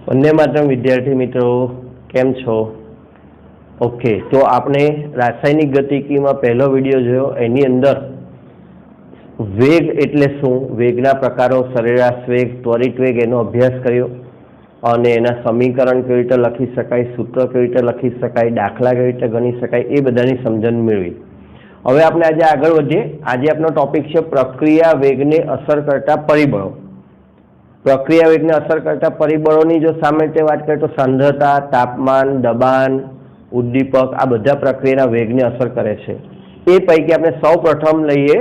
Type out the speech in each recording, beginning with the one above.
वंदे मातरम विद्यार्थी मित्रों केम छो। ओके, तो आपने रासायनिक गतिकी में पहलो विडियो जो एनी अंदर वेग एटले शुं, वेगना प्रकारों, सरेराश वेग, त्वरित वेग एनो अभ्यास कर्यो और एना समीकरण केवी रीते लखी शकाय, सूत्र केवी रीते लखी शकाय, दाखला केवी रीते गणी शकाय, ए बधानी समजण मेळवी। हवे आपणे आज आगळ वधीए। आज आपनो टॉपिक छे प्रक्रिया वेगने असर करता परिबळो। प्रक्रिया वेगने असर करता परिबळोनी जो सामान्य बात करें तो सांद्रता, तापमान, दबाण, उद्दीपक आ बधा प्रक्रियाना वेगने असर करे छे। ए पैकी आपणे सौ प्रथम लईए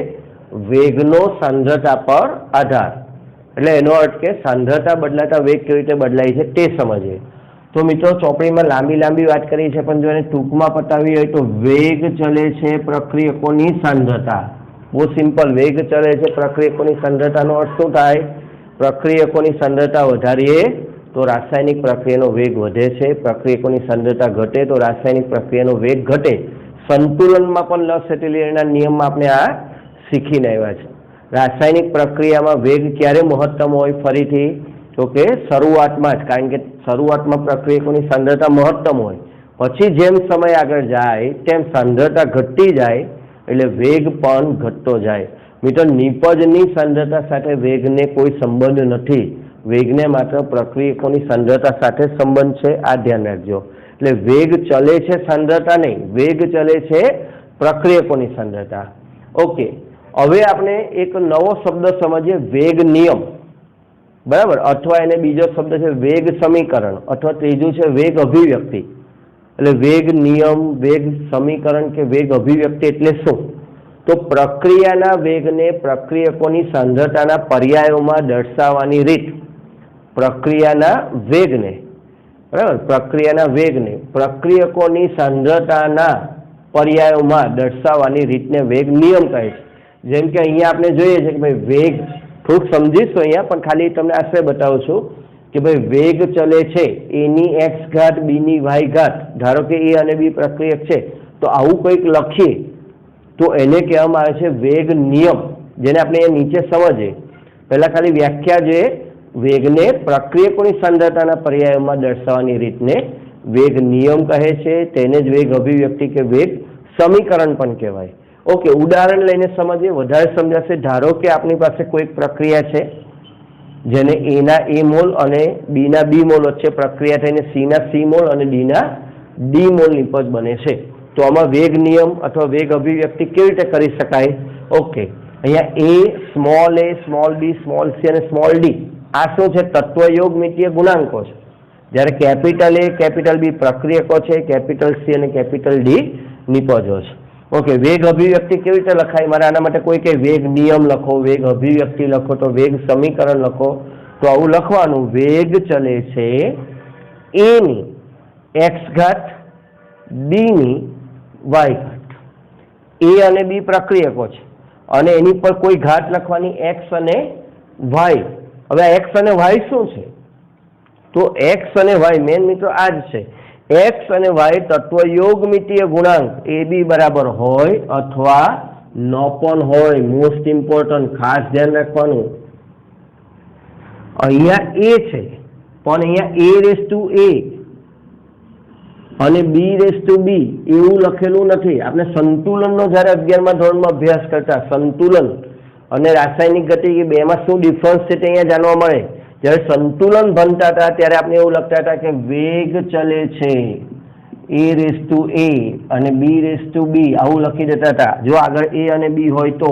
वेगनो सांद्रता पर आधार। એટલે એનો અર્થ કે સાંદ્રતા બદલાતા વેગ કેવી રીતે બદલાય છે તે સમજીએ। તો મિત્રો ચોપડીમાં લાંબી લાંબી વાત કરી છે, પણ જો એને ટૂંકમાં પતાવી હોય તો વેગ ચલે છે પ્રક્રિયકોની સાંદ્રતા। બહુ સિમ્પલ, વેગ ચલે છે પ્રક્રિયકોની સાંદ્રતાનો અર્થ શું થાય? પ્રક્રિયકોની સાંદ્રતા વધારીએ તો રાસાયણિક પ્રક્રિયાનો વેગ વધે છે, પ્રક્રિયકોની સાંદ્રતા ઘટે તો રાસાયણિક પ્રક્રિયાનો વેગ ઘટે। સંતુલનમાં પણ લ સેટેલિયરના નિયમમાં આપણે આ શીખીને આવ્યા છે। रासायनिक प्रक्रिया में वेग क्यारे महत्तम होय? फरीथी तो के शरूआतमां ज, कारण के शरूआतमां प्रक्रियकोनी सांद्रता महत्तम होय, पछी जेम समय आगळ जाय तेम सांद्रता घटती जाय एटले वेग पण घटतो जाय। मित्र, निपजनी सांद्रता साथे वेगने कोई संबंध नथी। वेगने मात्र प्रक्रियकोनी सांद्रता साथे संबंध छे, आ ध्यान राखजो। एटले वेग चले छे सांद्रता नहीं, वेग चले छे प्रक्रियकोनी सांद्रता। ओके, હવે આપણે એક નવો શબ્દ સમજીએ, વેગ નિયમ, બરાબર, અથવા એને બીજો શબ્દ છે વેગ સમીકરણ, અથવા ત્રીજું છે વેગ અભિવ્યક્તિ। એટલે વેગ નિયમ, વેગ સમીકરણ કે વેગ અભિવ્યક્તિ એટલે શું? તો પ્રક્રિયાના વેગને પ્રક્રિયકોની સાંદ્રતાના પર્યાયોમાં દર્શાવવાની રીત, પ્રક્રિયાના વેગને, બરાબર, પ્રક્રિયાના વેગને પ્રક્રિયકોની સાંદ્રતાના પર્યાયોમાં દર્શાવવાની રીતને વેગ નિયમ કહે છે। જેમ કે અહીંયા આપણે જોઈએ છે કે ભાઈ વેગ, થોડુંક સમજીશું અહીંયા, પણ ખાલી તમને આશ્રય બતાવું છું કે ભાઈ વેગ ચલે છે એની એક્સ ઘાત બીની વાય ઘાત, ધારો કે એ અને બી પ્રક્રિયક છે તો આવું કંઈક લખીએ તો એને કહેવામાં આવે છે વેગ નિયમ, જેને આપણે અહીંયા નીચે સમજીએ। પહેલાં ખાલી વ્યાખ્યા જોઈએ, વેગને પ્રક્રિયકોની સાંદ્રતાના પર્યાયોમાં દર્શાવવાની રીતને વેગ નિયમ કહે છે, તેને જ વેગ અભિવ્યક્તિ કે વેગ સમીકરણ પણ કહેવાય। ओके, उदाहरण लईने समझिए, वधारे समजाशे। धारो के आपनी पासे कोई प्रक्रिया है जेने ए ना ए मोल अने बी ना बी मोल वच्चे प्रक्रिया थईने सी ना सी मोल अने डी ना डी मोल निपज बने छे। तो आमां वेग नियम अथवा वेग अभिव्यक्ति केवी रीते करी शकाय? ओके, अहींया ए, स्मॉल बी, स्मॉल सी अने स्मॉल डी आ शुं छे? तत्वयोगमितीय गुणांको छे। ज्यारे कैपिटल ए, कैपिटल बी प्रक्रियको छे, कैपिटल सी अने कैपिटल डी निपजो छे। ओके, वेग अभिव्यक्ति केवी रीते लखाय? मारे आना माटे कोई के वेग नियम लखो, वेग अभिव्यक्ति लखो, तो वेग समीकरण लखो। तो आवुं लखवानुं, वेग चले छे ए नी एक्स घात बी नी वाय घात। ए अने बी प्रक्रियको छे अने एनी पर कोई घात लखवानी एक्स अने वाय। हवे एक्स अने वाय शुं छे? तो एक्स अने वाय मेन मित्रो आ ज छे। एक्स અને વાય તત્વયોગમિતીય ગુણાંક એ બી બરાબર હોય અથવા ન પણ હોય। મોસ્ટ ઇમ્પોર્ટન્ટ, ખાસ ધ્યાન રાખવાનું, અહીંયા એ છે પણ અહીંયા એ રેસ ટુ એ અને બી રેસ ટુ બી એવું લખેલું નથી। આપણે સંતુલનનો જ્યારે 11મા ધોરણમાં અભ્યાસ કરતા, સંતુલન અને રાસાયણિક ગતિકી બેમાં શું ડિફરન્સ છે તે અહીંયા જાણવા મળે। જ્યારે સંતુલન ભણતા હતા ત્યારે આપણે એવું લખતા હતા કે વેગ ચલે છે એ રેસ ટુ એ અને બી રેસ ટુ બી, આવું લખી દેતા હતા જો આગળ એ અને બી હોય તો।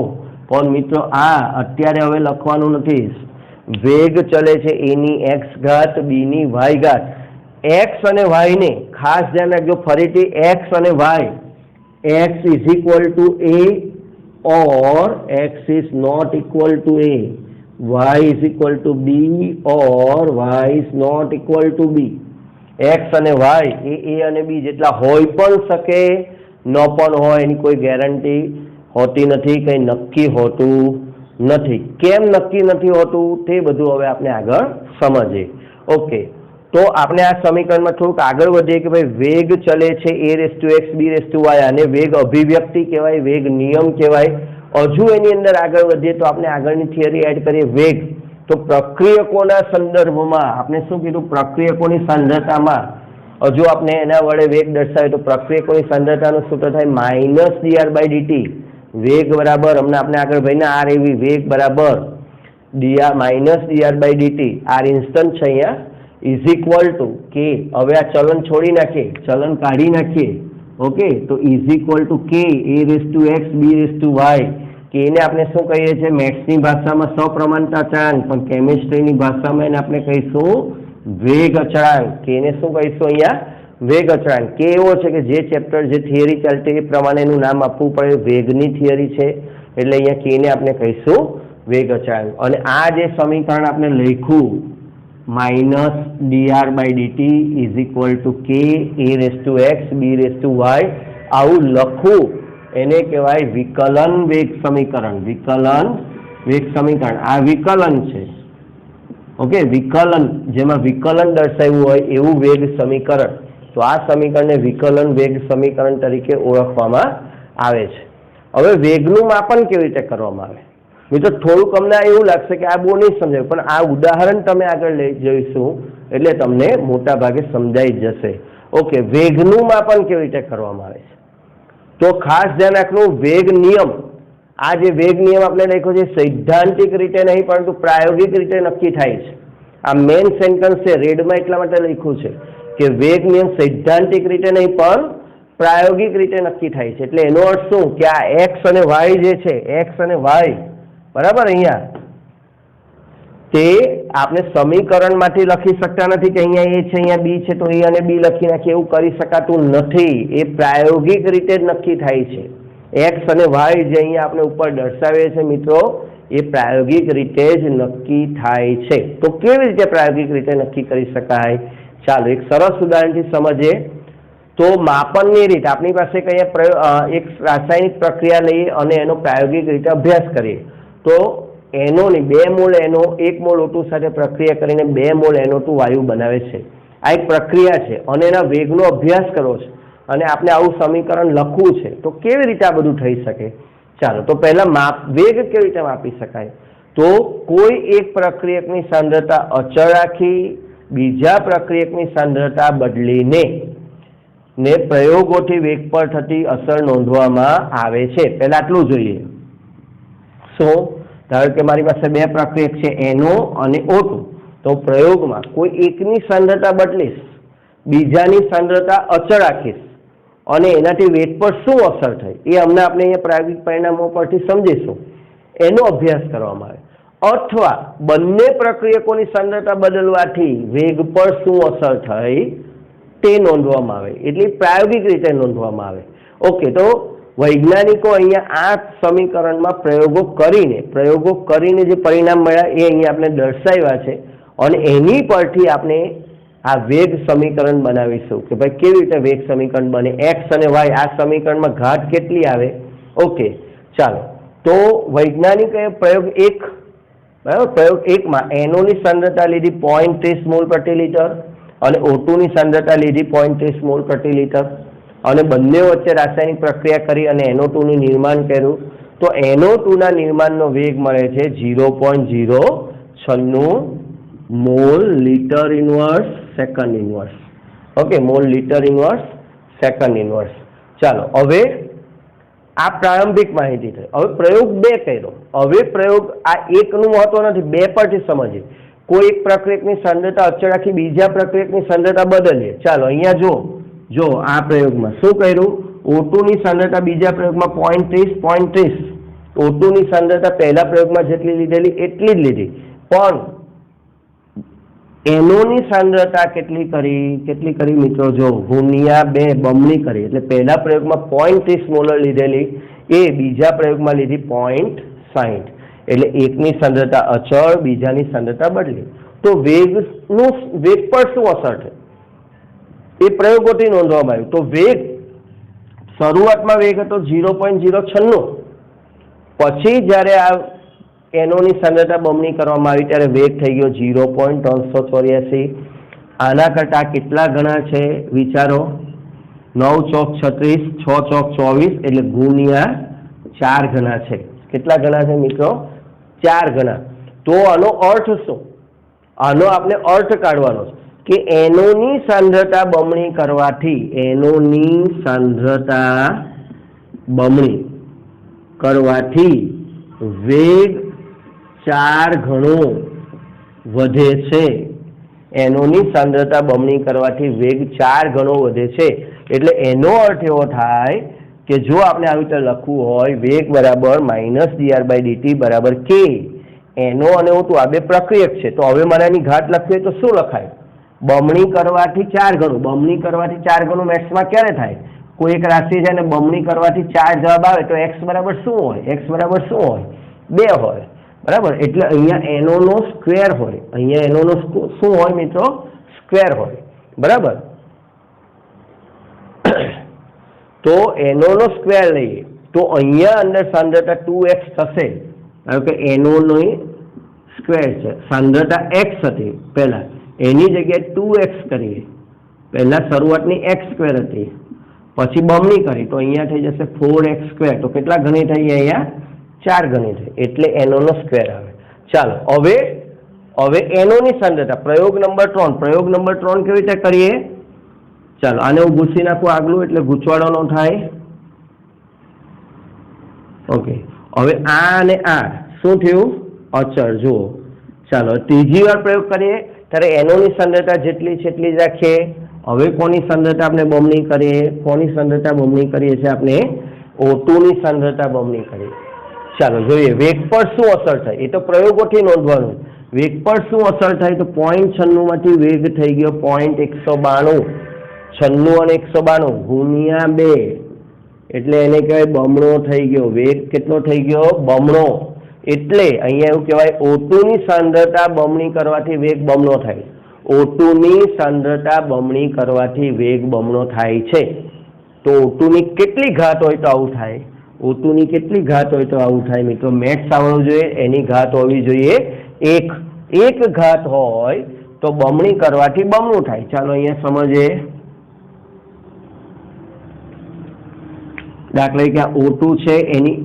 પણ મિત્રો આ અત્યારે હવે લખવાનું નથી। વેગ ચલે છે એની એક્સ ઘાત બીની વાય ઘાત। એક્સ અને વાય ને ખાસ ધ્યાન રાખજો, ફરીથી એક્સ અને Y, X is equal to A or X is not equal to A, y is equal to b or y is not equal to b। x અને y એ અને b જેટલા હોઈ પણ શકે ન પણ હોય, એની કોઈ ગેરંટી હોતી નથી, કંઈ નક્કી હોતું નથી। કેમ નક્કી નથી હોતું તે બધું હવે આપણે આગળ સમજીએ। ઓકે, તો આપણે આ સમીકરણમાં થોડુંક આગળ વધીએ કે ભાઈ વેગ ચલે છે a raise to x b raise to y, આને વેગ અભિવ્યક્તિ કહેવાય, વેગ નિયમ કહેવાય। હજુ એની અંદર આગળ વધીએ તો આપણે આગળની થિયરી એડ કરીએ વેગ, તો પ્રક્રિયકોના સંદર્ભમાં આપણે શું કીધું? પ્રક્રિયકોની સાંદ્રતામાં હજુ આપણે એના વડે વેગ દર્શાવે તો પ્રક્રિયકોની સાંદ્રતાનું સૂત્ર થાય -dr/dt. વેગ બરાબર હમણાં આપણે આગળ ભાઈના આર એવી વેગ બરાબર -dr/dt. આર ઇન્સ્ટન્ટ છે અહીંયા ઇઝ ઇક્વલ ટુ કે. હવે આ ચલન છોડી નાખીએ, ચલન કાઢી નાખીએ. ઓકે, તો ઇઝ ઇક્વલ ટુ કે a⁴x b⁴y. કે એને આપણે શું કહીએ છીએ? મેથ્સની ભાષામાં સપ્રમાણતા અચળાંક, પણ કેમિસ્ટ્રીની ભાષામાં એને આપણે કહીશું વેગ અચળાંક. કે એને શું કહીશું અહીંયા? વેગ અચળાંક. કે એવો છે કે જે ચેપ્ટર જે થિયરી ચાલતી એ પ્રમાણે એનું નામ આપવું પડે. વેગની થિયરી છે એટલે અહીંયા કે એને આપણે કહીશું વેગ અચળાંક. અને આ જે સમીકરણ આપણે લખ્યું -dr/dt ઇઝ ઇક્વલ ટુ કે a⁴x b⁴y, આવું લખવું એને કહેવાય વિકલન વેગ સમીકરણ. વિકલન વેગ સમીકરણ આ વિકલન છે. ઓકે, વિકલન જેમાં વિકલન દર્શાવ્યું હોય એવું વેગ સમીકરણ. તો આ સમીકરણને વિકલન વેગ સમીકરણ તરીકે ઓળખવામાં આવે છે. હવે વેગનું માપન કેવી રીતે કરવામાં આવે? મિત્રો થોડુંક અમને એવું લાગશે કે આ બહુ નહીં સમજાય, પણ આ ઉદાહરણ તમે આગળ લઈ જઈશું એટલે તમને મોટા ભાગે સમજાઈ જશે. ઓકે, વેગનું માપન કેવી રીતે કરવામાં આવે છે? તો ખાસ ધ્યાન રાખવું, વેગ નિયમ, આ જે વેગ નિયમ આપણે લખ્યો છે સૈદ્ધાંતિક રીતે નહીં પરંતુ પ્રાયોગિક રીતે નક્કી થાય છે. આ મેઇન સેન્ટેન્સ છે, રેડમાં એટલા માટે લખ્યું છે કે વેગ નિયમ સૈદ્ધાંતિક રીતે નહીં પણ પ્રાયોગિક રીતે નક્કી થાય છે. એટલે એનો અર્થ શું કે આ એક્સ અને વાય જે છે, એક્સ અને વાય બરાબર, અહીંયા તે આપણે સમીકરણમાંથી લખી શકતા નથી કે અહીંયા એ છે અહીંયા બી છે તો એ અને બી લખી નાખીએ, એવું કરી શકાતું નથી. એ પ્રાયોગિક રીતે જ નક્કી થાય છે. એક્સ અને વાય જે અહીંયા આપણે ઉપર દર્શાવીએ છીએ મિત્રો, એ પ્રાયોગિક રીતે જ નક્કી થાય છે. તો કેવી રીતે પ્રાયોગિક રીતે નક્કી કરી શકાય? ચાલો એક સરસ ઉદાહરણથી સમજીએ. તો માપનની રીત, આપણી પાસે કઈ એક રાસાયણિક પ્રક્રિયા લઈએ અને એનો પ્રાયોગિક રીતે અભ્યાસ કરીએ. તો NO2 mall NO 1 mall O2 સાથે પ્રક્રિયા કરીને 2 મોલ NO2 વાયુ બનાવે છે. આ એક પ્રક્રિયા છે અને એના વેગનો અભ્યાસ કરવો છે અને આપણે આવું સમીકરણ લખવું છે. તો કેવી રીતે આ બધું થઈ શકે? ચાલો તો પહેલા વેગ કેવી રીતે માપી શકાય? તો કોઈ એક પ્રક્રિયકની સાંદ્રતા અચળ રાખી બીજા પ્રક્રિયકની સાંદ્રતા બદલીને પ્રયોગોથી વેગ પર થતી અસર નોંધવામાં આવે છે. પહેલા આટલું જોઈએ. ધારો કે મારી પાસે બે પ્રક્રિયક છે NO અને O2. તો પ્રયોગમાં કોઈ એકની સાંદ્રતા બદલીશ, બીજાની સાંદ્રતા અચળ રાખીશ અને એનાથી વેગ પર શું અસર થઈ એ અમને આપણે અહીંયા પ્રાયોગિક પરિણામો પરથી સમજીશું. એનો અભ્યાસ કરવામાં આવે. અથવા બંને પ્રક્રિયકોની સાંદ્રતા બદલવાથી વેગ પર શું અસર થઈ તે નોંધવામાં આવે. એટલે પ્રાયોગિક રીતે નોંધવામાં આવે. ઓકે, તો વૈજ્ઞાનિકો અહીંયા આ સમીકરણમાં પ્રયોગો કરીને જે પરિણામ મળ્યા એ અહીંયા આપણે દર્શાવ્યા છે અને એની પરથી આપણે આ વેગ સમીકરણ બનાવીશું કે ભાઈ કેવી રીતે વેગ સમીકરણ બને. એક્સ અને વાય આ સમીકરણમાં ઘાત કેટલી આવે? ઓકે, ચાલો તો વૈજ્ઞાનિકોએ પ્રયોગ 1 બરાબર, પ્રયોગ 1માં NO ની સાંદ્રતા લીધી 0.30 મોલ પ્રતિ લિટર અને O2 ની સાંદ્રતા લીધી 0.30 મોલ પ્રતિ લિટર અને બંને વચ્ચે રાસાયણિક પ્રક્રિયા કરી અને NO2 નું નિર્માણ કર્યું. તો NO2 ના નિર્માણનો વેગ મળે છે 0.096 mall litre inverse second inverse. Okay, mall litre inverse second inverse. ચાલો હવે આ પ્રારંભિક માહિતી થઈ. હવે પ્રયોગ 2 કર્યો. હવે પ્રયોગ આ એકનું મહત્વ નથી, 2 પરથી સમજીએ. કોઈ એક પ્રક્રિયકની સાંદ્રતા અચળ રાખી બીજા પ્રક્રિયકની સાંદ્રતા બદલીએ. ચાલો અહીંયા જો આ પ્રયોગમાં શું કર્યું? O2 ની સાંદ્રતા બીજા પ્રયોગમાં 0.30 O2 ની સાંદ્રતા પહેલા પ્રયોગમાં જેટલી લીધેલી એટલી જ લીધી, પણ NO ની સાંદ્રતા કેટલી કરી મિત્રો? જો ગુણ્યા 2 બમણી કરી. એટલે પહેલા પ્રયોગમાં 0.30 મોલર લીધેલી એ બીજા પ્રયોગમાં લીધી 0.60. એટલે એકની સાંદ્રતા અચળ બીજાની સાંદ્રતા બદલી. તો વેગ પર શું અસર થઈ એ પ્રયોગોથી નોંધવામાં આવ્યું. તો વેગ શરૂઆતમાં વેગ હતો 0.096. પછી જ્યારે આ NO ની સાંદ્રતા બમણી કરવામાં આવી ત્યારે વેગ થઈ ગયો 0.384. આના કરતા કેટલા ગણા છે વિચારો? 9 ચોક 36, 6 ચોક 24 એટલે ગુણ્યા 4 ગણા છે. કેટલા ગણા છે મિત્રો? 4 ગણા. તો આનો અર્થ શું? આનો આપણે અર્થ કાઢવાનો છે કે NOની સાંદ્રતા બમણી કરવાથી NOની સાંદ્રતા બમણી કરવાથી વેગ 4 ગણો વધે છે. NOની સાંદ્રતા બમણી કરવાથી વેગ 4 ગણો વધે છે. એટલે એનો અર્થ એવો થાય કે જો આપણે આવી રીતે લખવું હોય વેગ બરાબર -dr/dt બરાબર k, NO અને O2 આ બે પ્રક્રિયક છે. તો હવે મારે આની ઘાત લખવી હોય તો શું લખાય? બમણી કરવાથી 4 ગણું. બમણી કરવાથી 4 ગણું મેથ્સમાં ક્યારે થાય? કોઈ એક રાશિ છે અને બમણી કરવાથી 4 જવાબ આવે તો x બરાબર શું હોય? x બરાબર શું હોય? 2 હોય. બરાબર. એટલે અહીંયા NO નો સ્ક્વેર હોય. અહીંયા NO નો શું હોય મિત્રો? સ્ક્વેર હોય. બરાબર. તો NO નો સ્ક્વેર લઈએ તો અહીંયા અંદર સાંદ્રતા 2x થશે. કારણ કે NO નો સ્ક્વેર છે. સાંદ્રતા x હતી પહેલા, એની જગ્યાએ 2x કરીએ. પહેલા શરૂઆતની x સ્ક્વેર હતી, પછી બમણી કરી તો અહીંયા થઈ જશે 4x સ્ક્વેર. તો કેટલા ગણી થઈ? અહીંયા 4 ગણી થઈ. એટલે NO નો સ્ક્વેર આવે. ચાલો હવે NO ની સાંદ્રતા પ્રયોગ નંબર 3. પ્રયોગ નંબર 3 કેવી રીતે કરીએ? ચાલો આને હું ભૂસી નાખું આગલું એટલે ગૂંચવાડો ન થાય. ઓકે, હવે આ અને આ શું થયું? અચળ. જુઓ, ચાલો ત્રીજી વાર પ્રયોગ કરીએ ત્યારે NO ની સાંદ્રતા જેટલી છે એટલી જ રાખીએ. હવે કોની સાંદ્રતા આપણે બમણી કરીએ? કોની સાંદ્રતા બમણી કરીએ છીએ આપણે? O2 ની સાંદ્રતા બમણી કરીએ. ચાલો જોઈએ વેગ પર શું અસર થાય. એ તો પ્રયોગોથી નોંધવાનું. વેગ પર શું અસર થાય? તો 0.96 માંથી વેગ થઈ ગયો 0.192. 96 અને 192 ગુણ્યા 2 એટલે એને કહેવાય બમણો થઈ ગયો. વેગ કેટલો થઈ ગયો? બમણો. એટલે અહીંયા એવું કહેવાય O2 ની સાંદ્રતા બમણી કરવાથી વેગ બમણો થાય. O2 ની સાંદ્રતા બમણી કરવાથી વેગ બમણો થાય છે. તો O2 ની કેટલી ઘાત હોય તો આવું થાય? O2 ની કેટલી ઘાત હોય તો આવું થાય? મિત્રો મેથ્સ આવડવું જોઈએ. એની ઘાત હોવી જોઈએ 1. 1 ઘાત હોય તો બમણી કરવાથી બમણું થાય. ચાલો અહીંયા સમજીએ. દાખલા તરીકે આ O2 છે એની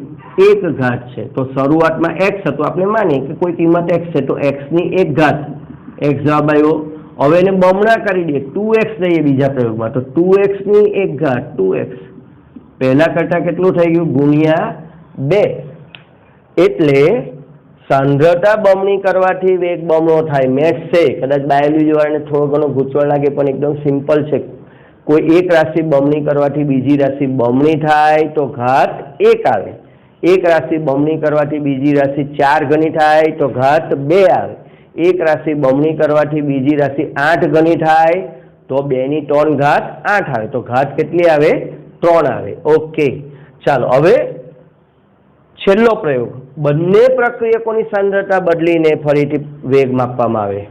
1 ઘાત છે. તો શરૂઆતમાં x હતું, આપણે માનીએ કે કોઈ કિંમત x છે તો x ની 1 ઘાત, x જવાબ આવ્યો. હવે એને બમણા કરી દઈએ, 2x લઈએ બીજા પ્રયોગમાં તો 2x ની 1 ઘાત 2x પહેલા કરતા કેટલું થઈ ગયું? ગુણ્યા 2. એટલે સાંદ્રતા બમણી કરવાથી વેગ બમણો થાય. મેથ્સ છે, કદાચ બાયોલોજી વાળાને થોડો ઘણો ગૂંચવણ લાગે પણ એકદમ સિમ્પલ છે. કોઈ એક રાશિ બમણી કરવાથી બીજી રાશિ બમણી થાય તો ઘાત 1 આવે. એક રાશિ બમણી કરવાથી બીજી રાશિ 4 ગણી થાય તો ઘાત 2 આવે. એક રાશિ બમણી કરવાથી બીજી રાશિ 8 ગણી થાય તો 2 ની 3 ઘાત 8 આવે. તો ઘાત કેટલી આવે? 3 આવે. ઓકે, ચાલો હવે છેલ્લો પ્રયોગ. બંને પ્રક્રિયકોની સાંદ્રતા બદલીને ફરીથી વેગ માપવામાં આવે.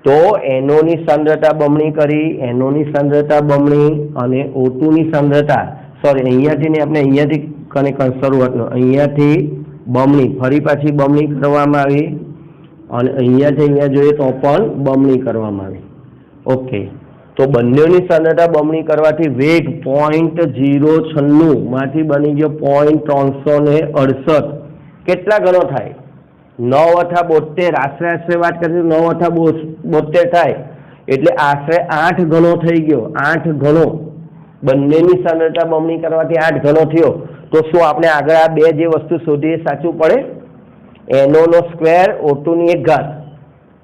તો NO ની સાંદ્રતા બમણી કરી, NO ની સાંદ્રતા બમણી અને O2 ની સાંદ્રતા, સોરી અહીંયાથી ને આપણે અહીંયાથી શરૂઆતનો અહીંયાથી બમણી, ફરી પાછી બમણી કરવામાં આવી અને અહીંયાથી અહીંયા જોઈએ તો પણ બમણી કરવામાં આવી. ઓકે, તો બંનેની સાંદ્રતા બમણી કરવાથી વેગ 0.096 માંથી બની ગયો 0.368. કેટલા ગણો થાય? 9/72. આશરે વાત કરીએ 9/72 થાય એટલે આશરે 8 ગણો થઈ ગયો. 8 ગણો. બંનેની સાંદ્રતા બમણી કરવાથી 8 ગણો થયો. તો શું આપણે આગળ આ બે જે વસ્તુ શોધીએ સાચું પડે? NO નો સ્ક્વેર, O2 ની 1 ઘાત.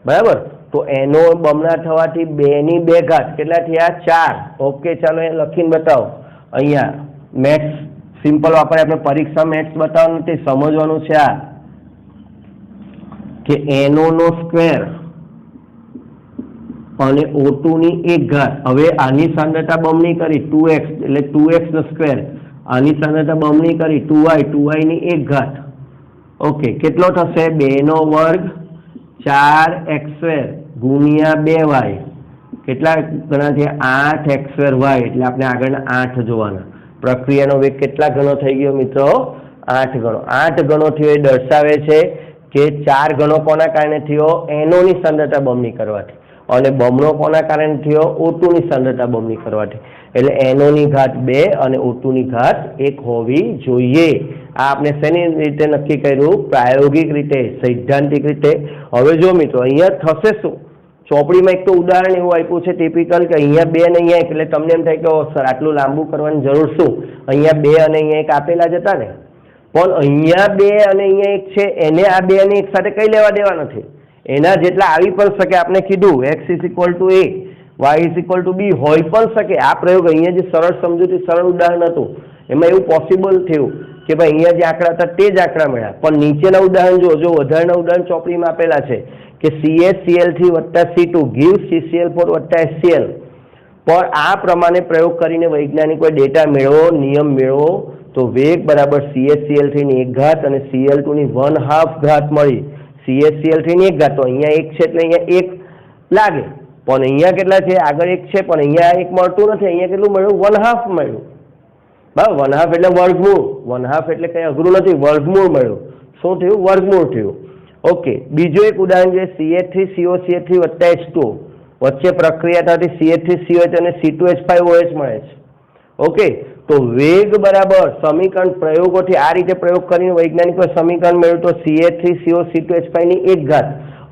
બરાબર. તો NO બમણા થવાથી 2 ની 2 ઘાત કેટલા થયા? 4. ઓકે, ચાલો એ લખીને બતાવો. અહીંયા મેથ્સ સિમ્પલ વાપરે. આપણે પરીક્ષા મેથ્સ બતાવવાનું નથી, સમજવાનું છે આ કે NO નો સ્ક્વેર અને O2 ની 1 ઘાત. હવે આની સાંદ્રતા બમણી કરી 2x એટલે 2x નો સ્ક્વેર. આની સાંદ્રતા બમણી કરી 2y ની 1 ઘાત. ઓકે, કેટલો થશે? 2 નો વર્ગ 4x² ગુણ્યા 2y. કેટલા ગણા થયા? 8x²y. એટલે આપણે આગળના 8 જોવાના. પ્રક્રિયાનો વેગ કેટલા ગણો થઈ ગયો મિત્રો? 8 ગણો. 8 ગણો થયો એ દર્શાવે છે કે 4 ગણો કોના કારણે થયો? NO ની સાંદ્રતા બમણી કરવાથી. અને બમણો કોના કારણે થયો? O2 ની સાંદ્રતા બમણી કરવાથી. એટલે NO ની ઘાત 2 અને O2 ની ઘાત 1 હોવી જોઈએ। આ આપણે શેની રીતે નક્કી કર્યું? પ્રાયોગિક રીતે, સૈદ્ધાંતિક રીતે। હવે જો મિત્રો અહીંયા થશે શું? ચોપડીમાં એક તો ઉદાહરણ એવું આપ્યું છે ટિપિકલ કે અહીંયા 2 અને અહીંયા 1, એટલે તમને એમ થાય કે સર આટલું લાંબુ કરવાની જરૂર શું? અહીંયા 2 અને અહીંયા 1 આપેલા જ હતા ને, પણ અહીંયા 2 અને અહીંયા 1 છે, એને આ 2 અને 1 સાથે કઈ લેવા દેવા નથી, એના જેટલા આવી પણ શકે। આપણે કીધું x = a, y = b હોઈ પણ શકે। આ પ્રયોગ અહીંયા જે સરળ સમજૂતી સરળ ઉદાહરણ હતું એમાં એવું પોસિબલ થયું કે ભાઈ અહીંયા જે આંકડા હતા તે જ આંકડા મળ્યા, પણ નીચેના ઉદાહરણ જો વધારાના ઉદાહરણ ચોપડીમાં આપેલા છે કે CaCl3 + C2 gives CCl4 + HCl, પણ આ પ્રમાણે પ્રયોગ કરીને વૈજ્ઞાનિકોએ ડેટા મેળવો, નિયમ મેળવો, તો વેગ બરાબર CaCl3 ની 1 ઘાત અને Cl2 ની 1/2 ઘાત મળી। CaCl3 ની 1 ઘાત તો અહીંયા 1 છે એટલે અહીંયા 1 લાગે, પણ અહીંયા કેટલા છે? આગળ 1 છે પણ અહીંયા 1 મળતું નથી, અહીંયા કેટલું મળ્યું? 1/2 મળ્યું। બરાબર, 1/2 એટલે વર્ગમૂળ, 1/2 એટલે કઈ અઘરું નથી, વર્ગમૂળ મળ્યું। શું થયું? વર્ગમૂળ થયું। ઓકે, બીજો એક ઉદાહરણ છે CH3COCH3 + H2O, વચ્ચે પ્રક્રિયા થતી CH3COH અને C2H5OH મળે છે। ઓકે, તો વેગ બરાબર સમીકરણ પ્રયોગોથી આ રીતે પ્રયોગ કરીને વૈજ્ઞાનિકોએ સમીકરણ મેળવ્યું તો CH3COC2H5 ની 1 ઘાત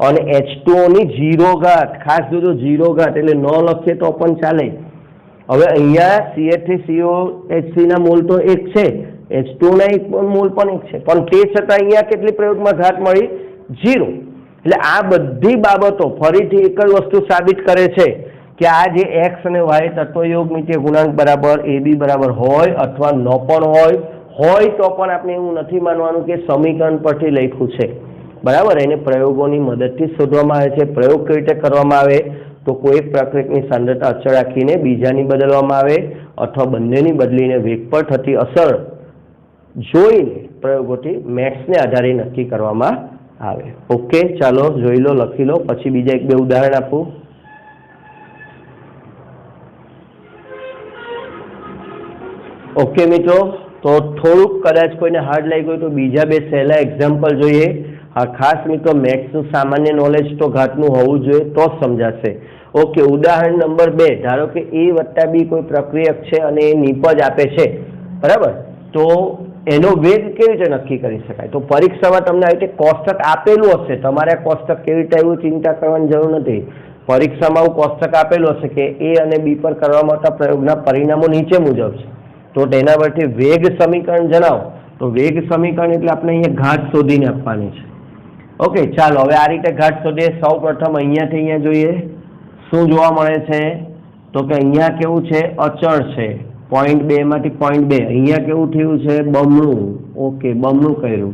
અને H2O ની 0 ઘાત। ખાસ જોજો 0 ઘાત એટલે ન લખીએ તો પણ ચાલે। હવે અહીંયા CH3COH3 ના મોલ તો 1 છે, H2O ના મોલ પણ 1 છે, પણ તે છતાં અહીંયા કેટલી પ્રયોગમાં ઘાત મળી? 0। એટલે આ બધી બાબતો ફરીથી એક જ વસ્તુ સાબિત કરે છે કે આ જે x અને y તત્વયોગમિતીય ગુણાંક બરાબર AB બરાબર હોય અથવા ન પણ હોય તો પણ આપણે એવું નથી માનવાનું કે સમીકરણ પરથી લખ્યું છે, બરાબર। એને પ્રયોગોની મદદથી શોધવામાં આવે છે। પ્રયોગ કઈ રીતે કરવામાં આવે? તો કોઈ પ્રક્રિયાની સાંદ્રતા અચળ રાખીને બીજાની બદલવામાં આવે અથવા બંનેની બદલીને વેગ પર થતી અસર જોઈને પ્રયોગોથી મેથ્સને આધારે નક્કી કરવામાં આવે। ઓકે, ચાલો જોઈ લો, લખી લો, પછી બીજા 1-2 ઉદાહરણ આપું। ઓકે મિત્રો, તો થોડુંક કદાચ કોઈને હાર્ડ લાગ્યું હોય તો બીજા 2 સહેલા એક્ઝામ્પલ જોઈએ। હા, ખાસ મિત્રો મેથ્સનું સામાન્ય નોલેજ તો ઘાતનું હોવું જોઈએ તો જ સમજાશે। ઓકે, ઉદાહરણ નંબર 2, ધારો કે A + B કોઈ પ્રક્રિયક છે અને એ નિપજ આપે છે, બરાબર, તો એનો વેગ કેવી રીતે નક્કી કરી શકાય? તો પરીક્ષામાં તમને આવી રીતે કોષ્ટક આપેલું હશે, તમારે આ કોષ્ટક કેવી રીતે આવ્યું ચિંતા કરવાની જરૂર નથી। પરીક્ષામાં આવું કોષ્ટક આપેલું હશે કે A અને B પર કરવામાં આવતા પ્રયોગના પરિણામો નીચે મુજબ છે, તો તેના પરથી વેગ સમીકરણ જણાવો। તો વેગ સમીકરણ એટલે આપણે અહીંયા ઘાત શોધીને આપવાની છે। ઓકે, ચાલો હવે આ રીતે ઘાત શોધીએ। સૌ પ્રથમ અહીંયાથી અહીંયા જોઈએ શું જોવા મળે છે? તો કે અહીંયા કેવું છે? અચળ છે, પોઈન્ટ 2 માંથી પોઈન્ટ 2, અહીંયા કેવું થયું છે? બમણું। ઓકે, બમણું કર્યું।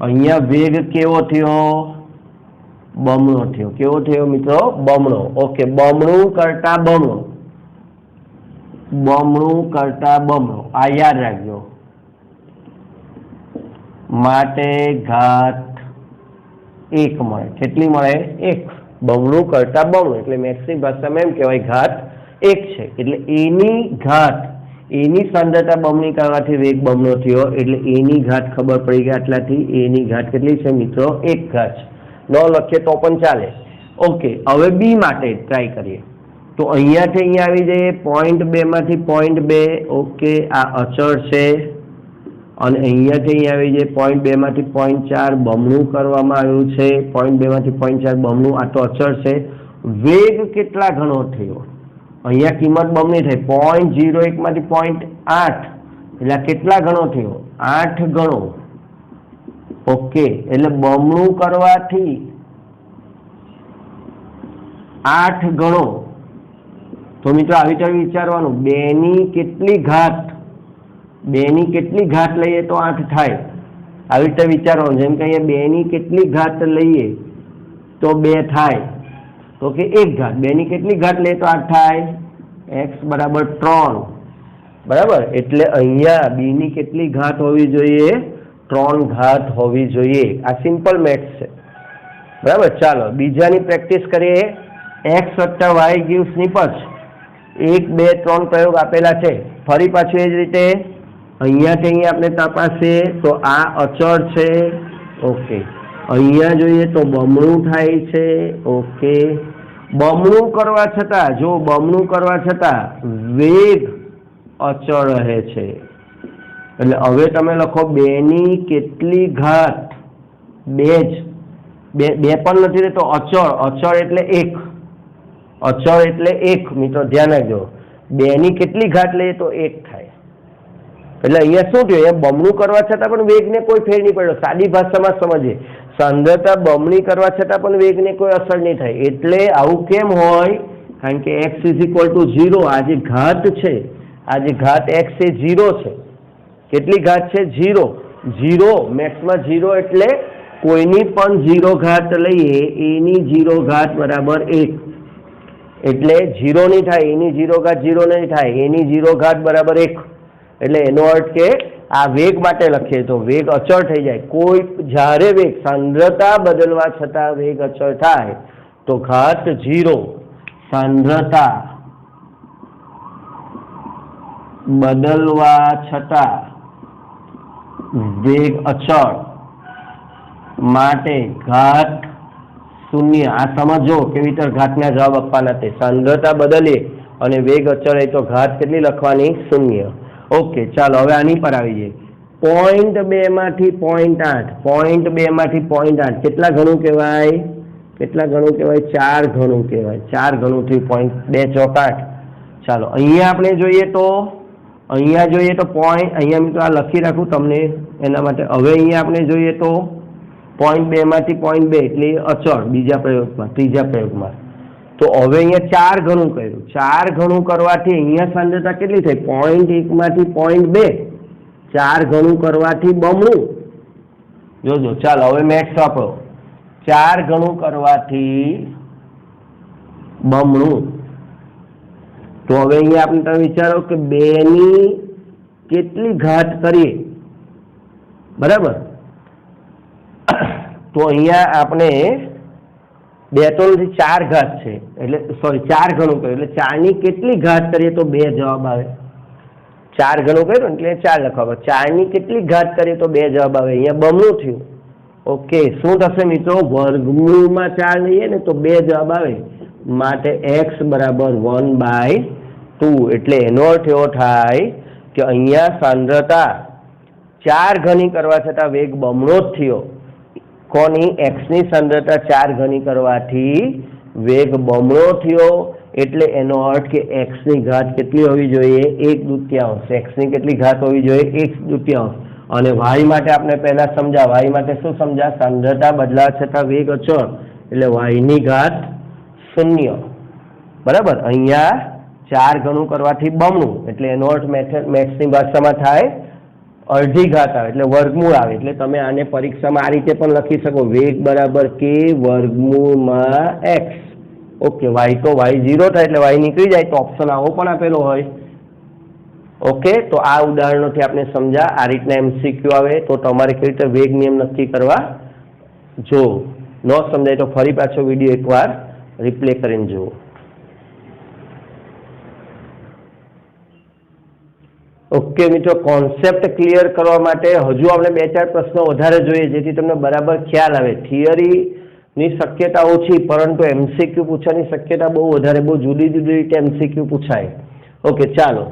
અહીંયા વેગ કેવો થયો? બમણો થયો। કેવો થયો મિત્રો? બમણો। ઓકે, બમણું કરતા બમણો, બમણું કરતા બમણો, આ યાદ રાખજો, માટે ઘાત 1 મળે। કેટલી મળે? 1। બમણું કરતા બમણું એટલે મેથ્સની ભાષામાં એમ કહેવાય ઘાત 1 છે, એટલે એની ઘાત, એની સાંદ્રતા બમણી કરવાથી વેગ બમણો થયો, એટલે એની ઘાત ખબર પડી ગઈ આટલાથી। એની ઘાત કેટલી છે મિત્રો? 1 ઘાત છે, ન લખીએ તો પણ ચાલે। ઓકે, હવે બી માટે ટ્રાય કરીએ। તો અહીંયાથી અહીંયા આવી જઈએ, પોઈન્ટ 2 માંથી પોઈન્ટ 2, ઓકે, આ અચળ છે, અને અહીંયાથી અહીંયા આવી જઈએ, પોઈન્ટ 2 માંથી પોઈન્ટ 4 બમણું કરવામાં આવ્યું છે, પોઈન્ટ 2 માંથી પોઈન્ટ 4 બમણું, આ તો અચળ છે। વેગ કેટલા ગણો થયો? અહીંયા કિંમત બમણી થઈ, 0.01 માંથી 0.8, એટલે કેટલા ગણો થયો? 8 ગણો। ઓકે, એટલે બમણું કરવાથી 8 ગણો। તો મિત્રો આવી રીતે વિચારવાનું, 2 ની કેટલી ઘાત, 2 ની કેટલી ઘાત લઈએ તો 8 થાય, આવી રીતે વિચારવાનું। જેમ કે અહીંયા 2 ની કેટલી ઘાત લઈએ તો 2 થાય, તો કે 1 ઘાત, 2 ની કેટલી ઘાત લઈએ તો 8 થાય, x બરાબર 3, બરાબર। એટલે અહીંયા b ની કેટલી ઘાત હોવી જોઈએ? 3 ઘાત હોવી જોઈએ। આ સિમ્પલ મેથ્સ છે, બરાબર। ચાલો બીજાની પ્રેક્ટિસ કરીએ। x + y gives નિપજ, 1 2 3 પ્રયોગ આપેલા છે। ફરી પાછું એ જ રીતે અહીંયાથી અહીંયા આપણે તપાસીએ તો આ અચળ છે, ઓકે, અહીંયા જોઈએ તો બમણું થાય છે, ઓકે। બમણું કરવા છતાં, જો બમણું કરવા છતાં વેગ અચળ રહે છે. એટલે હવે તમે લખો 2 ની કેટલી ઘાત 2 જ બે પણ નથી રહેતો અચળ. અચળ એટલે 1. અચળ એટલે 1. મિત્રો ધ્યાન રાખજો, 2 ની કેટલી ઘાત લઈએ તો 1 થાય. એટલે અહીંયા શું થયું, એ બમણું કરવા છતાં પણ વેગને કોઈ ફેર નહીં પડ્યો. સાદી ભાષામાં સમજીએ, સાંદ્રતા બમણી કરવા છતાં પણ વેગને કોઈ અસર નહીં થાય. એટલે આવું કેમ હોય? કારણ કે x = 0. આ જે ઘાત છે, આ જે ઘાત x એ 0 છે. કેટલી ઘાત છે? 0. 0 મેક્સમાં 0 એટલે કોઈની પણ 0 ઘાત લઈએ એની 0 ઘાત બરાબર 1. એટલે 0 નહીં થાય, એની 0 ઘાત 0 નહીં થાય, એની 0 ઘાત બરાબર 1. એટલે એનો અર્થ કે આ વેગ માટે લખીએ તો વેગ અચળ થઈ જાય. કોઈ જ્યારે વેગ સાંદ્રતા બદલવા છતાં વેગ અચળ થાય તો ઘાત 0, સાંદ્રતા બદલવા છતાં વેગ અચળ માટે ઘાત 0. આ સમજો કેવી રીતે ઘાતના જવાબ આપવાના તે. સાંદ્રતા બદલીએ અને વેગ અચળ હોય તો ઘાત કેટલી લખવાની? 0. ઓકે, ચાલો હવે આની પર આવી જઈએ. 0.2 માંથી 0.8, 0.2 માંથી 0.8 કેટલા ગણું કહેવાય? કેટલા ગણું કહેવાય? 4 ગણું કહેવાય. 4 ગણું થયું 0.2 ચોક 8. ચાલો અહીંયા આપણે જોઈએ તો, અહીંયા જોઈએ તો અહીંયા મિત્રો આ લખી રાખું તમને એના માટે. હવે અહીંયા આપણે જોઈએ તો 0.2 માંથી 0.2 એટલે અચળ બીજા પ્રયોગમાં, ત્રીજા પ્રયોગમાં. તો હવે અહીંયા 4 ગણું કર્યું. 4 ગણું કરવાથી અહીંયા સાંદ્રતા કેટલી થઈ? 0.1 માંથી 0.2. 4 ગણું કરવાથી બમણું. જોજો, ચાલો હવે મેથ્સ વાપરો. 4 ગણું કરવાથી બમણું. તો હવે અહીંયા આપણે તમે વિચારો કે 2 ની કેટલી ઘાત કરીએ, બરાબર? તો અહીંયા આપણે 2 તો નથી 4 ઘાત છે, એટલે સોરી 4 ગણું કર્યું એટલે 4 ની કેટલી ઘાત કરીએ તો 2 જવાબ આવે. 4 ગણું કર્યું એટલે 4 લખવા. 4 ની કેટલી ઘાત કરીએ તો 2 જવાબ આવે. અહીંયા બમણું થયું. ઓકે, શું થશે મિત્રો? વર્ગમૂળમાં 4 લઈએ ને તો 2 જવાબ આવે. માટે x બરાબર 1/2. એટલે એનો અર્થ એવો થાય કે અહીંયા સાંદ્રતા 4 ગણી કરવા છતાં વેગ બમણો જ થયો. કોની? x ની સાંદ્રતા 4 ગણી કરવાથી વેગ બમણો થયો. એટલે એનો અર્થ કે x ની ઘાત કેટલી હોવી જોઈએ? 1/2. x ની કેટલી ઘાત હોવી જોઈએ? 1/2. અને y માટે આપણે પહેલા સમજા. y માટે શું સમજા? સાંદ્રતા બદલાવા છતાં વેગ અચળ એટલે y ની ઘાત 0. બરાબર? અહીંયા 4 ગણું કરવાથી બમણું એટલે એનો અર્થ મેથ્સની ભાષામાં થાય અડધી ઘાત આવે એટલે વર્ગમૂળ આવે. એટલે તમે આને પરીક્ષામાં આ રીતે પણ લખી શકો, વેગ બરાબર k વર્ગમૂળમાં x. ઓકે, y તો y 0 થાય એટલે y નીકળી જાય તો ઓપ્શન આવો પણ આપેલો હોય. ઓકે, તો આ ઉદાહરણોથી આપણે સમજા. આ રીતના MCQ આવે તો તમારે કેવી રીતે વેગ નિયમ નક્કી કરવા. જો ન સમજાય તો ફરી પાછો વિડીયો એકવાર રિપ્લે કરીને જુઓ. ઓકે મિત્રો, કોન્સેપ્ટ ક્લિયર કરવા માટે હજુ આપણે 2-4 પ્રશ્નો વધારે જોઈએ જેથી તમને બરાબર ખ્યાલ આવે. થિયરીની શક્યતા ઓછી પરંતુ MCQ પૂછવાની શક્યતા બહુ વધારે. બહુ જુદી જુદી રીતે MCQ પૂછાય. ઓકે, ચાલો.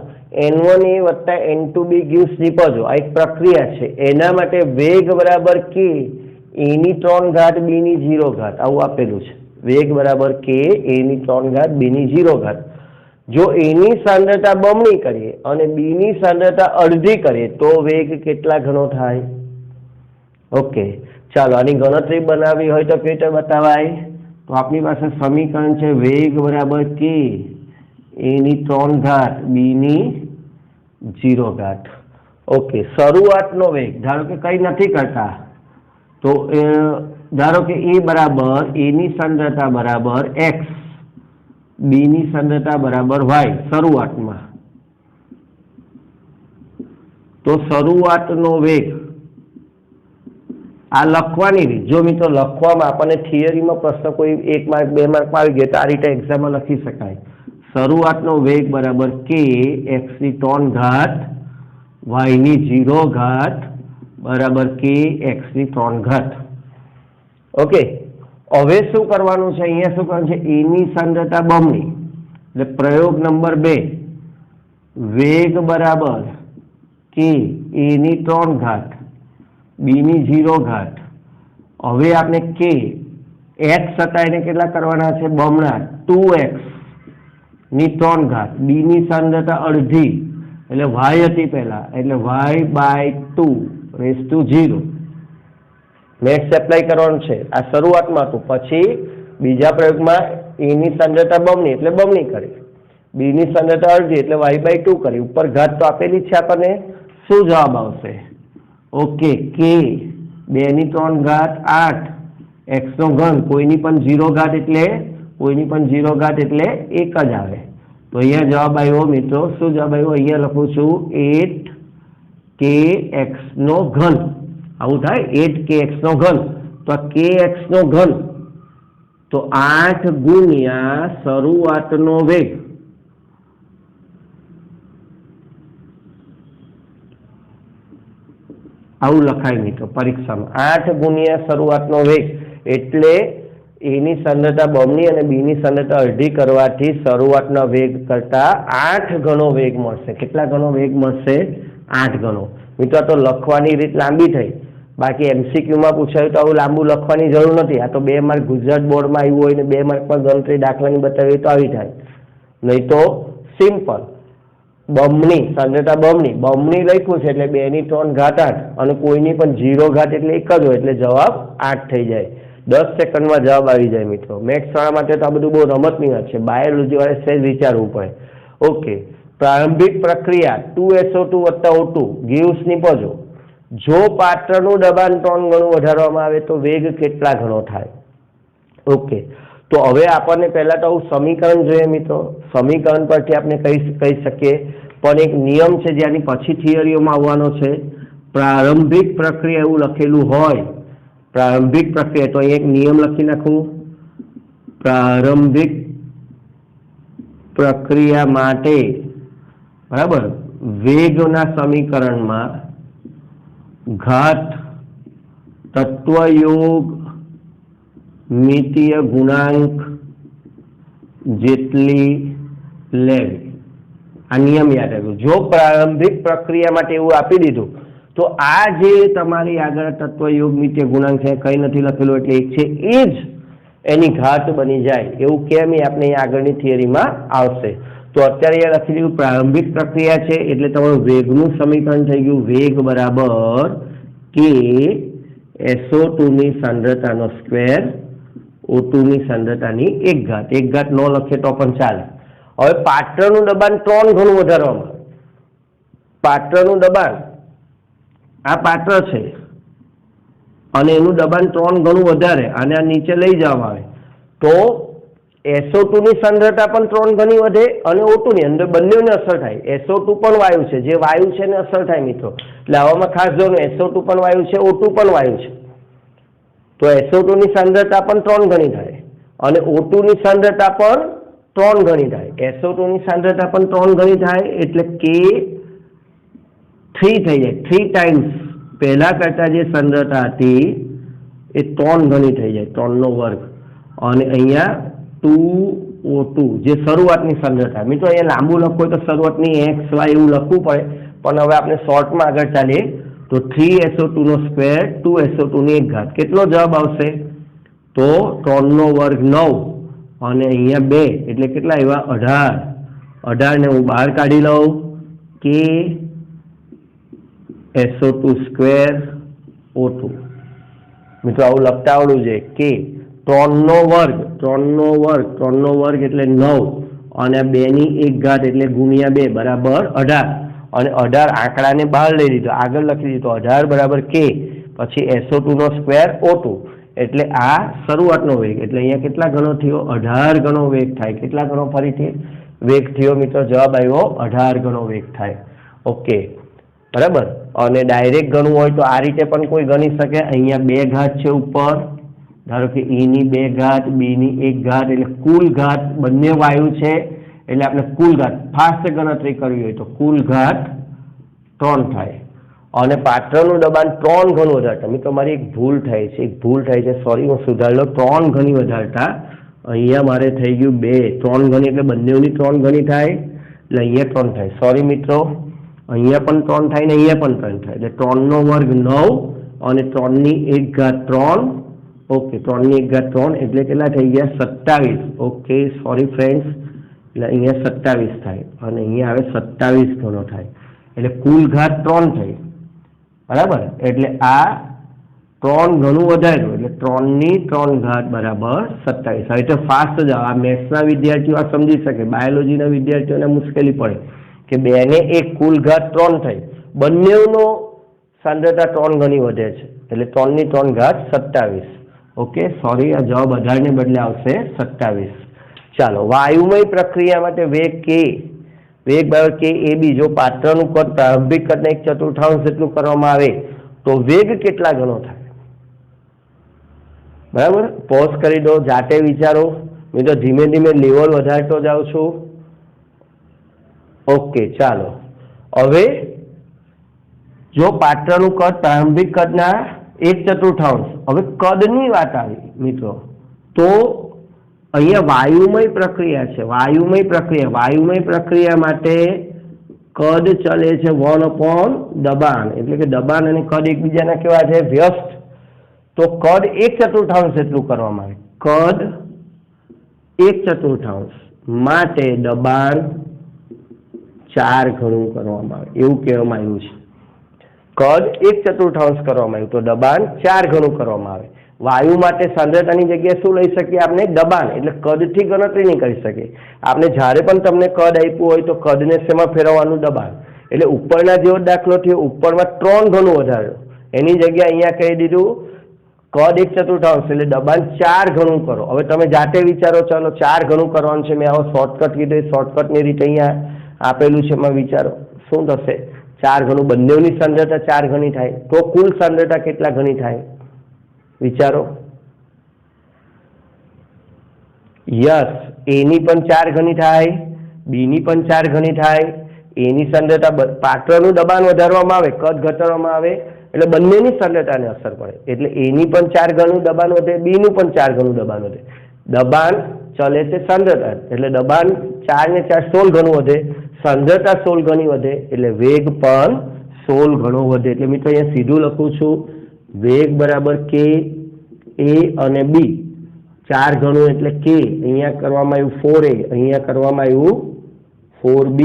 N1A + N2B gives નિપજો. આ એક પ્રક્રિયા છે. એના માટે વેગ બરાબર k a ની 3 ઘાત b ની 0 ઘાત આવું આપેલું છે. વેગ બરાબર k a ની 3 ઘાત b ની 0 ઘાત. જો a ની સાંદ્રતા બમણી કરીએ અને b ની સાંદ્રતા અડધી કરીએ તો વેગ કેટલા ગણો થાય? ઓકે, ચાલો આની ગણતરી બનાવવી હોય તો કેવી રીતે બતાવાય? તો આપણી પાસે સમીકરણ છે વેગ બરાબર k a ની 3 ઘાત b ની 0 ઘાત. ઓકે, શરૂઆતનો વેગ ધારો કે કંઈ નથી કરતા તો ધારો કે a બરાબર a ની સાંદ્રતા બરાબર x, b ની સાંદ્રતા બરાબર y શરૂઆતમાં. તો શરૂઆતનો વેગ આ લખવાની રીત. જો મિત્રો લખવામાં આપણને થિયરીમાં પ્રશ્ન કોઈ 1 માર્ક 2 માર્કમાં આવી ગયો તો આ રીતે એક્ઝામમાં લખી શકાય. શરૂઆતનો વેગ બરાબર k x ની 3 ઘાત y ની 0 ઘાત બરાબર k x ની 3 ઘાત. ઓકે, હવે શું કરવાનું છે? અહીંયા શું કરવાનું છે? a ની સાંદ્રતા બમણી એટલે પ્રયોગ નંબર 2. વેગ બરાબર કે a ની 3 ઘાત b ની 0 ઘાત. હવે આપણે કે x હતા એને કેટલા કરવાના છે? બમણા 2x ની 3 ઘાત. b ની સાંદ્રતા અડધી એટલે y હતી પહેલા એટલે y/2 મેક્સ એપ્લાય કરવાનું છે. આ શરૂઆતમાં હતું. પછી બીજા પ્રયોગમાં a ની સાંદ્રતા બમણી એટલે બમણી કરી, b ની સાંદ્રતા અડધી એટલે y/2 કરી. ઉપર ઘાત તો આપેલી છે આપણને. શું જવાબ આવશે? ઓકે, કે 2 ની 3 ઘાત 8 x નો ઘન કોઈની પણ 0 ઘાત એટલે 1 જ આવે. તો અહીંયા જવાબ આવ્યો મિત્રો. શું જવાબ આવ્યો? અહીંયા લખું છું 8kx નો ઘન. આવું થાય 8kx નો ઘન. તો આ kx નો ઘન તો 8 ગુણ્યા શરૂઆતનો વેગ. આવું લખાય મિત્રો પરીક્ષામાં. 8 ગુણ્યા શરૂઆતનો વેગ એટલે a ની સાંદ્રતા બમણી અને b ની સાંદ્રતા અડધી કરવાથી શરૂઆતના વેગ કરતા 8 ગણો વેગ મળશે. કેટલા ગણો વેગ મળશે? 8 ગણો. મિત્રો તો લખવાની રીત લાંબી થઈ. બાકી MCQમાં પૂછાયું તો આવું લાંબુ લખવાની જરૂર નથી. આ તો 2 માર્ક ગુજરાત બોર્ડમાં આવ્યું હોય ને 2 માર્ક પર ગણતરી દાખલાની બતાવી તો આવી થાય. નહીં તો સિમ્પલ બમણી સાંદ્રતા બમણી લખ્યું છે એટલે 2 ની 3 ઘાત 8 અને કોઈની પણ 0 ઘાત એટલે 1 જ હોય એટલે જવાબ 8 થઈ જાય. 10 સેકન્ડમાં જવાબ આવી જાય મિત્રો. મેથ્સ વાળા માટે તો આ બધું બહુ રમતની વાત છે. બાયોલોજી વાળે સહેજ વિચારવું પડે. ઓકે, પ્રારંભિક પ્રક્રિયા 2SO2 + O2 ગીવ્સ નીપજો. જો પાત્રનું દબાણ 3 ગણું વધારવામાં આવે તો વેગ કેટલા ગણો થાય? ઓકે, તો હવે આપણને પહેલા તો આવું સમીકરણ જોઈએ મિત્રો. સમીકરણ પરથી આપણે કહી શકીએ, પણ એક નિયમ છે જેની પછી થિયરીઓમાં આવવાનો છે. પ્રારંભિક પ્રક્રિયા એવું લખેલું હોય, પ્રારંભિક પ્રક્રિયા, તો અહીં એક નિયમ લખી નાખું. પ્રારંભિક પ્રક્રિયા માટે બરાબર વેગના સમીકરણમાં ઘાત તત્વયોગ મિતીય ગુણાંક જેટલી લેવી. આ નિયમ યાદ રાખજો. જો પ્રારંભિક પ્રક્રિયા માટે એવું આપી દીધું તો આ જે તમારી આગળ તત્વયોગ મિતીય ગુણાંક છે કંઈ નથી લખેલું એટલે એક છે એ જ એની ઘાત બની જાય. એવું કેમ એ આપણે આગળની થિયરીમાં આવશે. તો અત્યારે અહીંયા લખી દીધું પ્રારંભિક પ્રક્રિયા છે એટલે તમારું વેગનું સમીકરણ થઈ ગયું. વેગ બરાબર કે SO2 ની સાંદ્રતાનો સ્ક્વેર O2 ની સાંદ્રતાની 1 ઘાત. 1 ઘાત ન લખીએ તો પણ ચાલે. હવે પાત્રનું દબાણ 3 ગણું વધારવામાં. પાત્રનું દબાણ, આ પાત્ર છે અને એનું દબાણ 3 ગણું વધારે અને આ નીચે લઈ જવામાં આવે તો SO2 ની સાંદ્રતા પણ 3 ગણી વધે અને O2 ની અંદર બંનેને અસર થાય. SO2 પણ વાયુ છે, જે વાયુ છે એને અસર થાય મિત્રો. એટલે આવામાં ખાસ જોવાનું, SO2 પણ વાયુ છે, O2 પણ વાયુ છે. તો SO2 ની સાંદ્રતા પણ 3 ગણી થાય અને O2 ની સાંદ્રતા પણ 3 ગણી થાય. SO2 ની સાંદ્રતા પણ 3 ગણી થાય એટલે કે 3 થઈ જાય. 3 ટાઈમ્સ પહેલા કરતા જે સાંદ્રતા હતી એ 3 ગણી થઈ જાય, 3 નો વર્ગ. અને અહીંયા 2O2 જે શરૂઆતની સાંદ્રતા. મિત્રો અહીંયા લાંબુ લખવું હોય તો શરૂઆતની x y એવું લખવું પડે, પણ હવે આપણે શોર્ટમાં આગળ ચાલીએ તો 3SO2 નો સ્ક્વેર 2SO2 ની 1 ઘાત. કેટલો જવાબ આવશે? તો 3 નો વર્ગ 9 અને અહીંયા 2 એટલે કેટલા આવ્યા? 18 ને હું બહાર કાઢી લઉં કે SO2 સ્ક્વેર O2. મિત્રો આવું લખતા આવડવું જોઈએ કે 3 નો વર્ગ એટલે 9 અને 2 ની 1 ઘાત એટલે ગુણ્યા 2 બરાબર 18 અને 18 આંકડાને બહાર લઈ લીધો, આગળ લખી દીધો 18 બરાબર કે પછી SO2 નો સ્ક્વેર O2 એટલે આ શરૂઆતનો વેગ એટલે અહીંયા કેટલા ગણો થયો? 18 ગણો વેગ થાય. કેટલા ગણો ફરીથી વેગ થયો મિત્રો? જવાબ આવ્યો 18 ગણો વેગ થાય. ઓકે બરાબર. અને ડાયરેક્ટ ગણવું હોય તો આ રીતે પણ કોઈ ગણી શકે. અહીંયા 2 ઘાત છે ઉપર, ધારો કે E ની 2 ઘાત B ની 1 ઘાત એટલે કુલ ઘાત બંને વાયુ છે એટલે આપણે કુલ ઘાત ફાસ્ટ ગણતરી કરવી હોય તો કુલ ઘાત 3 થાય. અને પાત્રનું દબાણ 3 ગણું વધારતા. મિત્રો મારી એક ભૂલ થાય છે, સોરી હું સુધારી લઉં. 3 ગણી વધારતા અહીંયા મારે થઈ ગયું 2. 3 ગણી એટલે બંનેની 3 ગણી થાય એટલે અહીંયા 3 થાય. સોરી મિત્રો, અહીંયા પણ 3 થાય ને અહીંયા પણ 3 થાય. એટલે 3 નો વર્ગ 9 અને 3 ની 1 ઘાત 3. ઓકે, 3 ની 1 ઘાત 3 એટલે કેટલા થઈ ગયા? 27. ઓકે, સોરી ફ્રેન્ડ્સ, એટલે અહીંયા 27 થાય અને અહીંયા આવે 27 ગણો થાય. એટલે કુલ ઘાત 3 થઈ, બરાબર. એટલે આ 3 ઘણું વધાર્યું એટલે 3 ની 3 ઘાત બરાબર 27. હવે તો ફાસ્ટ જાઓ, આ મેથ્સના વિદ્યાર્થીઓ આ સમજી શકે, બાયોલોજીના વિદ્યાર્થીઓને મુશ્કેલી પડે કે 2 ને 1 કુલ ઘાત 3 થઈ, બંનેનો સાંદ્રતા 3 ગણી વધે છે એટલે 3 ની 3 ઘાત 27. ઓકે, સોરી, આ જવાબ 18 ને બદલે આવશે 27. ચાલો, વાયુમય પ્રક્રિયા માટે વેગ કે, વેગ બરાબર કે એ બી, જો પાત્રનું કદ પ્રારંભિક કદના 1/4 જેટલું કરવામાં આવે તો વેગ કેટલા ગણો થાય? બરાબર, પોઝ કરી દો, જાતે વિચારો. હું તો ધીમે ધીમે લેવલ વધારતો જાઉં છું. ઓકે, ચાલો, હવે જો પાત્રનું કદ પ્રારંભિક કદના 1/4, હવે કદની વાત આવી મિત્રો, તો અહીંયા વાયુમય પ્રક્રિયા છે. વાયુમય પ્રક્રિયા માટે કદ ચલે છે 1/દબાણ, એટલે કે દબાણ અને કદ એકબીજાના કેવા છે? વ્યસ્ત. તો કદ 1/4 જેટલું કરવામાં આવે, કદ 1/4 માટે દબાણ 4 ગણું કરવામાં આવે, એવું કહેવામાં આવ્યું છે. કદ 1/4 કરવામાં આવ્યું તો દબાણ 4 ગણું કરવામાં આવે. વાયુ માટે સાંદ્રતાની જગ્યાએ શું લઈ શકીએ આપણે? દબાણ. એટલે કદથી ગણતરી નહીં કરી શકીએ આપણે. જ્યારે પણ તમને કદ આપ્યું હોય તો કદને શેમાં ફેરવવાનું? દબાણ. એટલે ઉપરના જેવો દાખલો થયો, ઉપરમાં 3 ગણું વધાર્યો, એની જગ્યાએ અહીંયા કહી દીધું કદ 1/4 એટલે દબાણ 4 ગણું કરો. હવે તમે જાતે વિચારો, ચાલો 4 ગણું કરવાનું છે. મેં આવો શોર્ટકટ કીધું, શોર્ટકટની રીતે અહીંયા આપેલું છે, એમાં વિચારો શું થશે? 4 ગણું, બંનેની સાંદ્રતા 4 ગણી થાય તો કુલ સાંદ્રતા કેટલા ગણી થાય? વિચારો. યસ, એ ની પણ 4 ગણી થાય, બી ની પણ 4 ગણી થાય. એની સાંદ્રતા, પાત્રનું દબાણ વધારવામાં આવે, કદ ઘટાડવામાં આવે એટલે બંનેની સાંદ્રતાને અસર પડે. એટલે એ ની પણ 4 ગણું દબાણ વધે, બી નું પણ 4 ગણું દબાણ વધે. દબાણ ચલે છે સાંદ્રતા, એટલે દબાણ 4 ને 4 16 ગણું વધે, સાંદ્રતા 16 ગણી વધે એટલે વેગ પણ 16 ગણો વધે. એટલે મિત્રો અહીંયા સીધું લખું છું, વેગ બરાબર કે એ અને બી, 4 ગણું એટલે કે, અહીંયા કરવામાં આવ્યું 4a, અહીંયા કરવામાં આવ્યું 4b,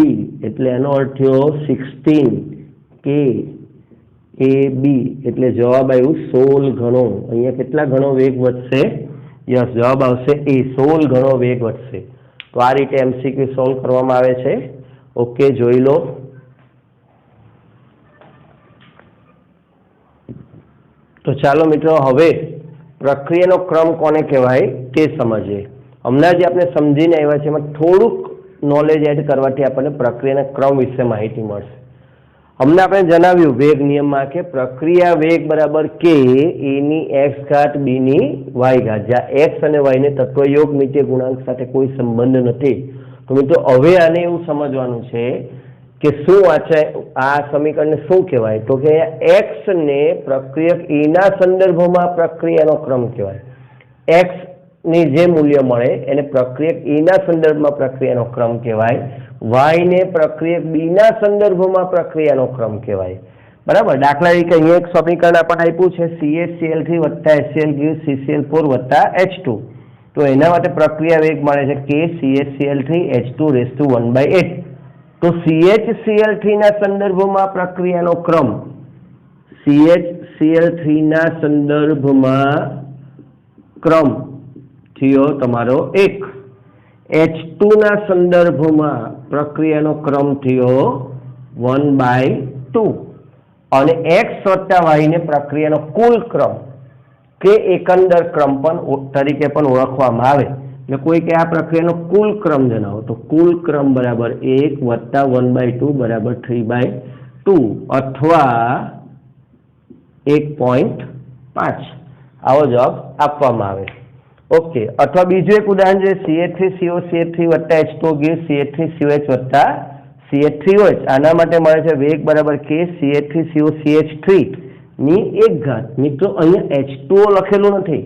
એટલે એનો અર્થ થયો 16 કે એ બી, એટલે જવાબ આવ્યું 16 ગણો. અહીંયા કેટલા ગણો વેગ વધશે? યસ, જવાબ આવશે એ, 16 ગણો વેગ વધશે. તો આ રીતે MCQ સોલ્વ કરવામાં આવે છે. ઓકે, જોઈ લો. તો ચાલો મિત્રો, હવે પ્રક્રિયાનો ક્રમ કોને કહેવાય તે સમજીએ. હમણાં જે આપણે સમજીને આવ્યા છે એમાં થોડુંક નોલેજ એડ કરવાથી આપણને પ્રક્રિયાના ક્રમ વિશે માહિતી મળશે. હમણાં આપણે જણાવ્યું વેગ નિયમમાં કે પ્રક્રિયા વેગ બરાબર કે એ ની x ઘાત બી ની y ઘાત, જ્યાં x અને y ને તત્વયોગ મિતીય ગુણાંક સાથે કોઈ સંબંધ નથી. તો મિત્રો હવે આને એવું સમજવાનું છે કે શું આ સમીકરણને શું કહેવાય? તો કે x ને પ્રક્રિયક e ના સંદર્ભમાં પ્રક્રિયાનો ક્રમ કહેવાય. x ની જે મૂલ્ય મળે એને પ્રક્રિયક e ના સંદર્ભમાં પ્રક્રિયાનો ક્રમ કહેવાય. y ને પ્રક્રિયક b ના સંદર્ભમાં પ્રક્રિયાનો ક્રમ કહેવાય. બરાબર. દાખલા તરીકે અહીંયા એક સમીકરણ આપણને આપ્યું છે CaCl3 HCl CCl4 H2. તો એના માટે પ્રક્રિયા વેગ મળે છે કે CaCl3 H2⁻1/8. તો CHCl3 ના સંદર્ભમાં પ્રક્રિયાનો ક્રમ, CHCl3 ના સંદર્ભમાં ક્રમ થયો તમારો 1, H2 ના સંદર્ભમાં પ્રક્રિયાનો ક્રમ થયો 1/2 અને x વત્તા y ને પ્રક્રિયાનો કુલ ક્રમ કે એકંદર ક્રમ તરીકે પણ ઓળખવામાં આવે. એટલે કોઈ કે આ પ્રક્રિયાનો કુલ ક્રમ જણાવો, તો કુલ ક્રમ બરાબર 1 વત્તા 1/2 બરાબર 3/2 અથવા 1.5 આવો જવાબ આપવામાં આવે. ઓકે, અથવા બીજું એક ઉદાહરણ છે CH3CO CH3 H2 CH3COH CH3OH. આના માટે મળે છે વેગ બરાબર કે CH3CO CH3 ની 1 ઘાત. મિત્રો અહીંયા H2O લખેલું નથી,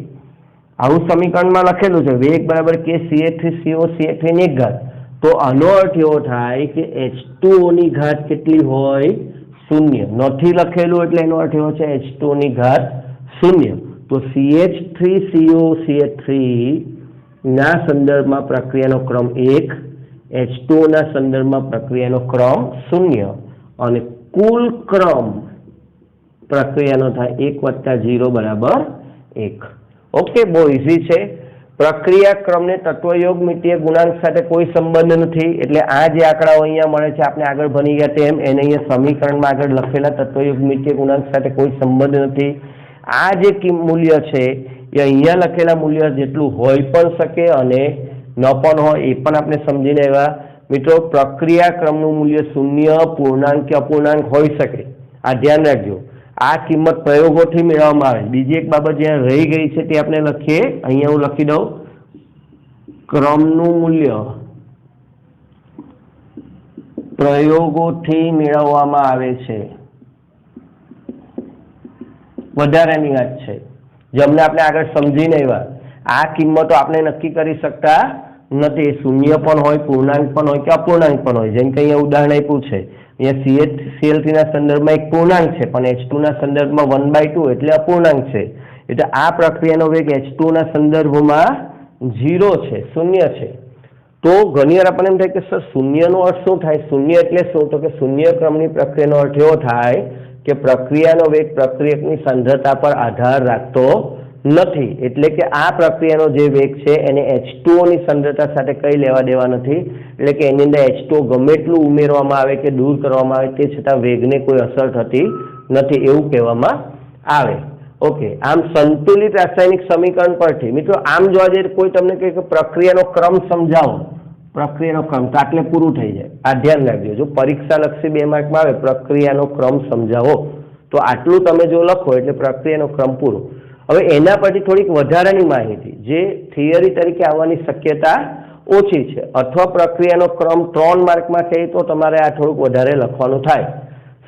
આવું સમીકરણમાં લખેલું છે વેગ બરાબર કે CH3CO CH3 ની 1 ઘાત. तो आनो अर्थ एवो थाय के H2O ની ઘાત કેટલી હોય? 0. નથી લખેલું એટલે એનો અર્થ એવો છે H2O ની ઘાત 0. તો CH3CO CH3 ના સંદર્ભમાં પ્રક્રિયાનો ક્રમ 1, H2O ના સંદર્ભમાં પ્રક્રિયાનો ક્રમ 0 અને કુલ ક્રમ પ્રક્રિયાનો થાય 1 + 0 = 1. ઓકે, બહુ ઈઝી છે. પ્રક્રિયા ક્રમને તત્વયોગમિતીય ગુણાંક સાથે કોઈ સંબંધ નથી, એટલે આ જે આંકડાઓ અહીંયા મળે છે આપણે આગળ ભણી ગયા તેમ એને અહીંયા સમીકરણમાં આગળ લખેલા તત્વયોગમિતીય ગુણાંક સાથે કોઈ સંબંધ નથી. આ જે મૂલ્ય છે એ અહીંયા લખેલા મૂલ્ય જેટલું હોઈ પણ શકે અને ન પણ હોય, એ પણ આપણે સમજીને આવ્યા. મિત્રો, પ્રક્રિયા ક્રમનું મૂલ્ય 0, પૂર્ણાંક કે અપૂર્ણાંક હોઈ શકે, આ ધ્યાન રાખજો. આ કિંમત પ્રયોગોથી મેળવવામાં આવે. બીજી એક બાબત જ્યાં રહી ગઈ છે તે આપણે લખીએ. અહીંયા હું લખી દઉં, ક્રમનું મૂલ્ય પ્રયોગોથી મેળવવામાં આવે છે. વધારાની વાત છે જેમને આપણે આગળ સમજીને આવ્યા. આ કિંમતો આપણે નક્કી કરી શકતા નથી. 0 પણ હોય, પૂર્ણાંક પણ હોય કે અપૂર્ણાંક પણ હોય. જેમ કે અહીંયા ઉદાહરણ આપ્યું છે, અહીંયા CH3 ના સંદર્ભમાં એક પૂર્ણાંક છે પણ H2 ના સંદર્ભમાં 1/2 એટલે અપૂર્ણાંક છે. એટલે આ પ્રક્રિયાનો વેગ H2 ના સંદર્ભમાં 0 છે, 0 છે. તો ઘણીવાર આપણને એમ થાય કે સર 0 નો અર્થ શું થાય? 0 એટલે શું? તો કે 0 ક્રમની પ્રક્રિયાનો અર્થ એવો થાય કે પ્રક્રિયાનો વેગ પ્રક્રિયકની સાંદ્રતા પર આધાર રાખતો નથી. એટલે કે આ પ્રક્રિયાનો જે વેગ છે એને H2O ની સાંદ્રતા સાથે કઈ લેવા દેવા નથી. એટલે કે એની અંદર H2O ગમે એટલું ઉમેરવામાં આવે કે દૂર કરવામાં આવે તે છતાં વેગને કોઈ અસર થતી નથી, એવું કહેવામાં આવે. ઓકે, આમ સંતુલિત રાસાયણિક સમીકરણ પરથી મિત્રો આમ જોવા જઈએ કોઈ તમને કહે કે પ્રક્રિયાનો ક્રમ સમજાવો, પ્રક્રિયાનો ક્રમ, તો આટલે પૂરું થઈ જાય. આ ધ્યાન રાખજો. જો પરીક્ષા લક્ષી 2 માર્કમાં આવે પ્રક્રિયાનો ક્રમ સમજાવો તો આટલું તમે જો લખો એટલે પ્રક્રિયાનો ક્રમ પૂરો. હવે એના પછી થોડીક વધારાની માહિતી જે થિયરી તરીકે આવવાની શક્યતા ઓછી છે, અથવા પ્રક્રિયાનો ક્રમ 3 માર્કમાં છે તો તમારે આ થોડુંક વધારે લખવાનું થાય.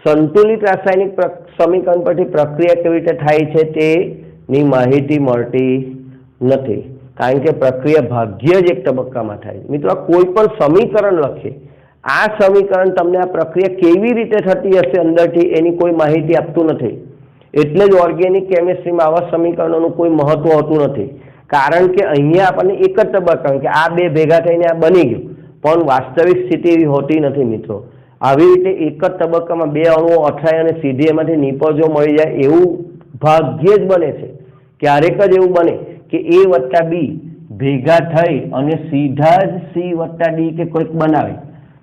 સંતુલિત રાસાયણિક સમીકરણ પરથી પ્રક્રિયા કેવી રીતે થાય છે તેની માહિતી મળતી નથી, કારણ કે પ્રક્રિયા ભાગ્યે જ એક તબક્કામાં થાય. મિત્રો, કોઈ પણ સમીકરણ લખીએ, આ સમીકરણ તમને આ પ્રક્રિયા કેવી રીતે થતી હશે અંદરથી એની કોઈ માહિતી આપતું નથી. એટલે જ ઓર્ગેનિક કેમિસ્ટ્રીમાં આવા સમીકરણોનું કોઈ મહત્વ હોતું નથી, કારણ કે અહીંયા આપણને એક જ તબક્કા કે આ બે ભેગા થઈને આ બની ગયું, પણ વાસ્તવિક સ્થિતિ એવી હોતી નથી. મિત્રો, આવી રીતે એક જ તબક્કામાં 2 અણુઓ અથડાય અને સીધી એમાંથી નિપજો મળી જાય એવું ભાગ્યે જ બને છે. ક્યારેક જ એવું બને કે A + B ભેગા થઈ અને સીધા જ C + D કે કોઈક બનાવે.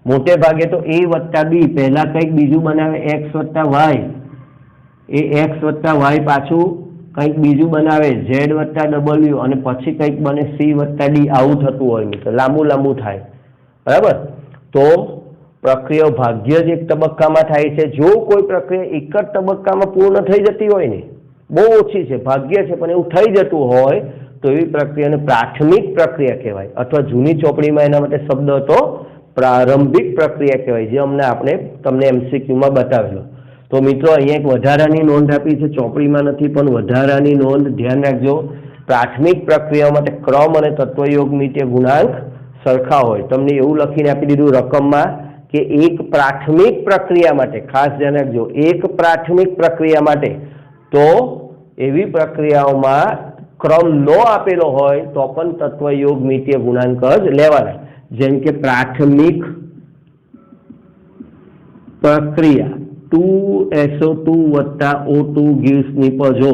મોટે ભાગે તો A + B પહેલા કંઈક બીજું બનાવે, X + Y, એ X + Y પાછું કંઈક બીજું બનાવે, Z + W, અને પછી કંઈક બને C + D. આવું થતું હોય મિત્રો, લાંબુ થાય. બરાબર? તો પ્રક્રિયા ભાગ્ય જ એક તબક્કામાં થાય છે. જો કોઈ પ્રક્રિયા એક જ તબક્કામાં પૂર્ણ થઈ જતી હોય ને, બહુ ઓછી છે, ભાગ્ય છે, પણ એવું થઈ જતું હોય તો એવી પ્રક્રિયાને પ્રાથમિક પ્રક્રિયા કહેવાય, અથવા જૂની ચોપડીમાં એના માટે શબ્દ હતો પ્રારંભિક પ્રક્રિયા કહેવાય, જે આપણે તમને MCQમાં બતાવેલો. તો મિત્રો, અહીંયા એક વધારાની નોંધ આપી છે, ચોપડીમાં નથી પણ વધારાની નોંધ ધ્યાન રાખજો. પ્રાથમિક પ્રક્રિયાઓ માટે ક્રમ અને તત્વયોગમિતીય ગુણાંક સરખા હોય. તમને એવું લખીને આપી દીધું રકમમાં કે એક પ્રાથમિક પ્રક્રિયા માટે, ખાસ ધ્યાન રાખજો, એક પ્રાથમિક પ્રક્રિયા માટે તો એવી પ્રક્રિયાઓમાં ક્રમ ન આપેલો હોય તો પણ તત્વયોગમિતીય ગુણાંક જ લેવાના. જેમ કે પ્રાથમિક પ્રક્રિયા 2SO2 + O2 gives નિપજો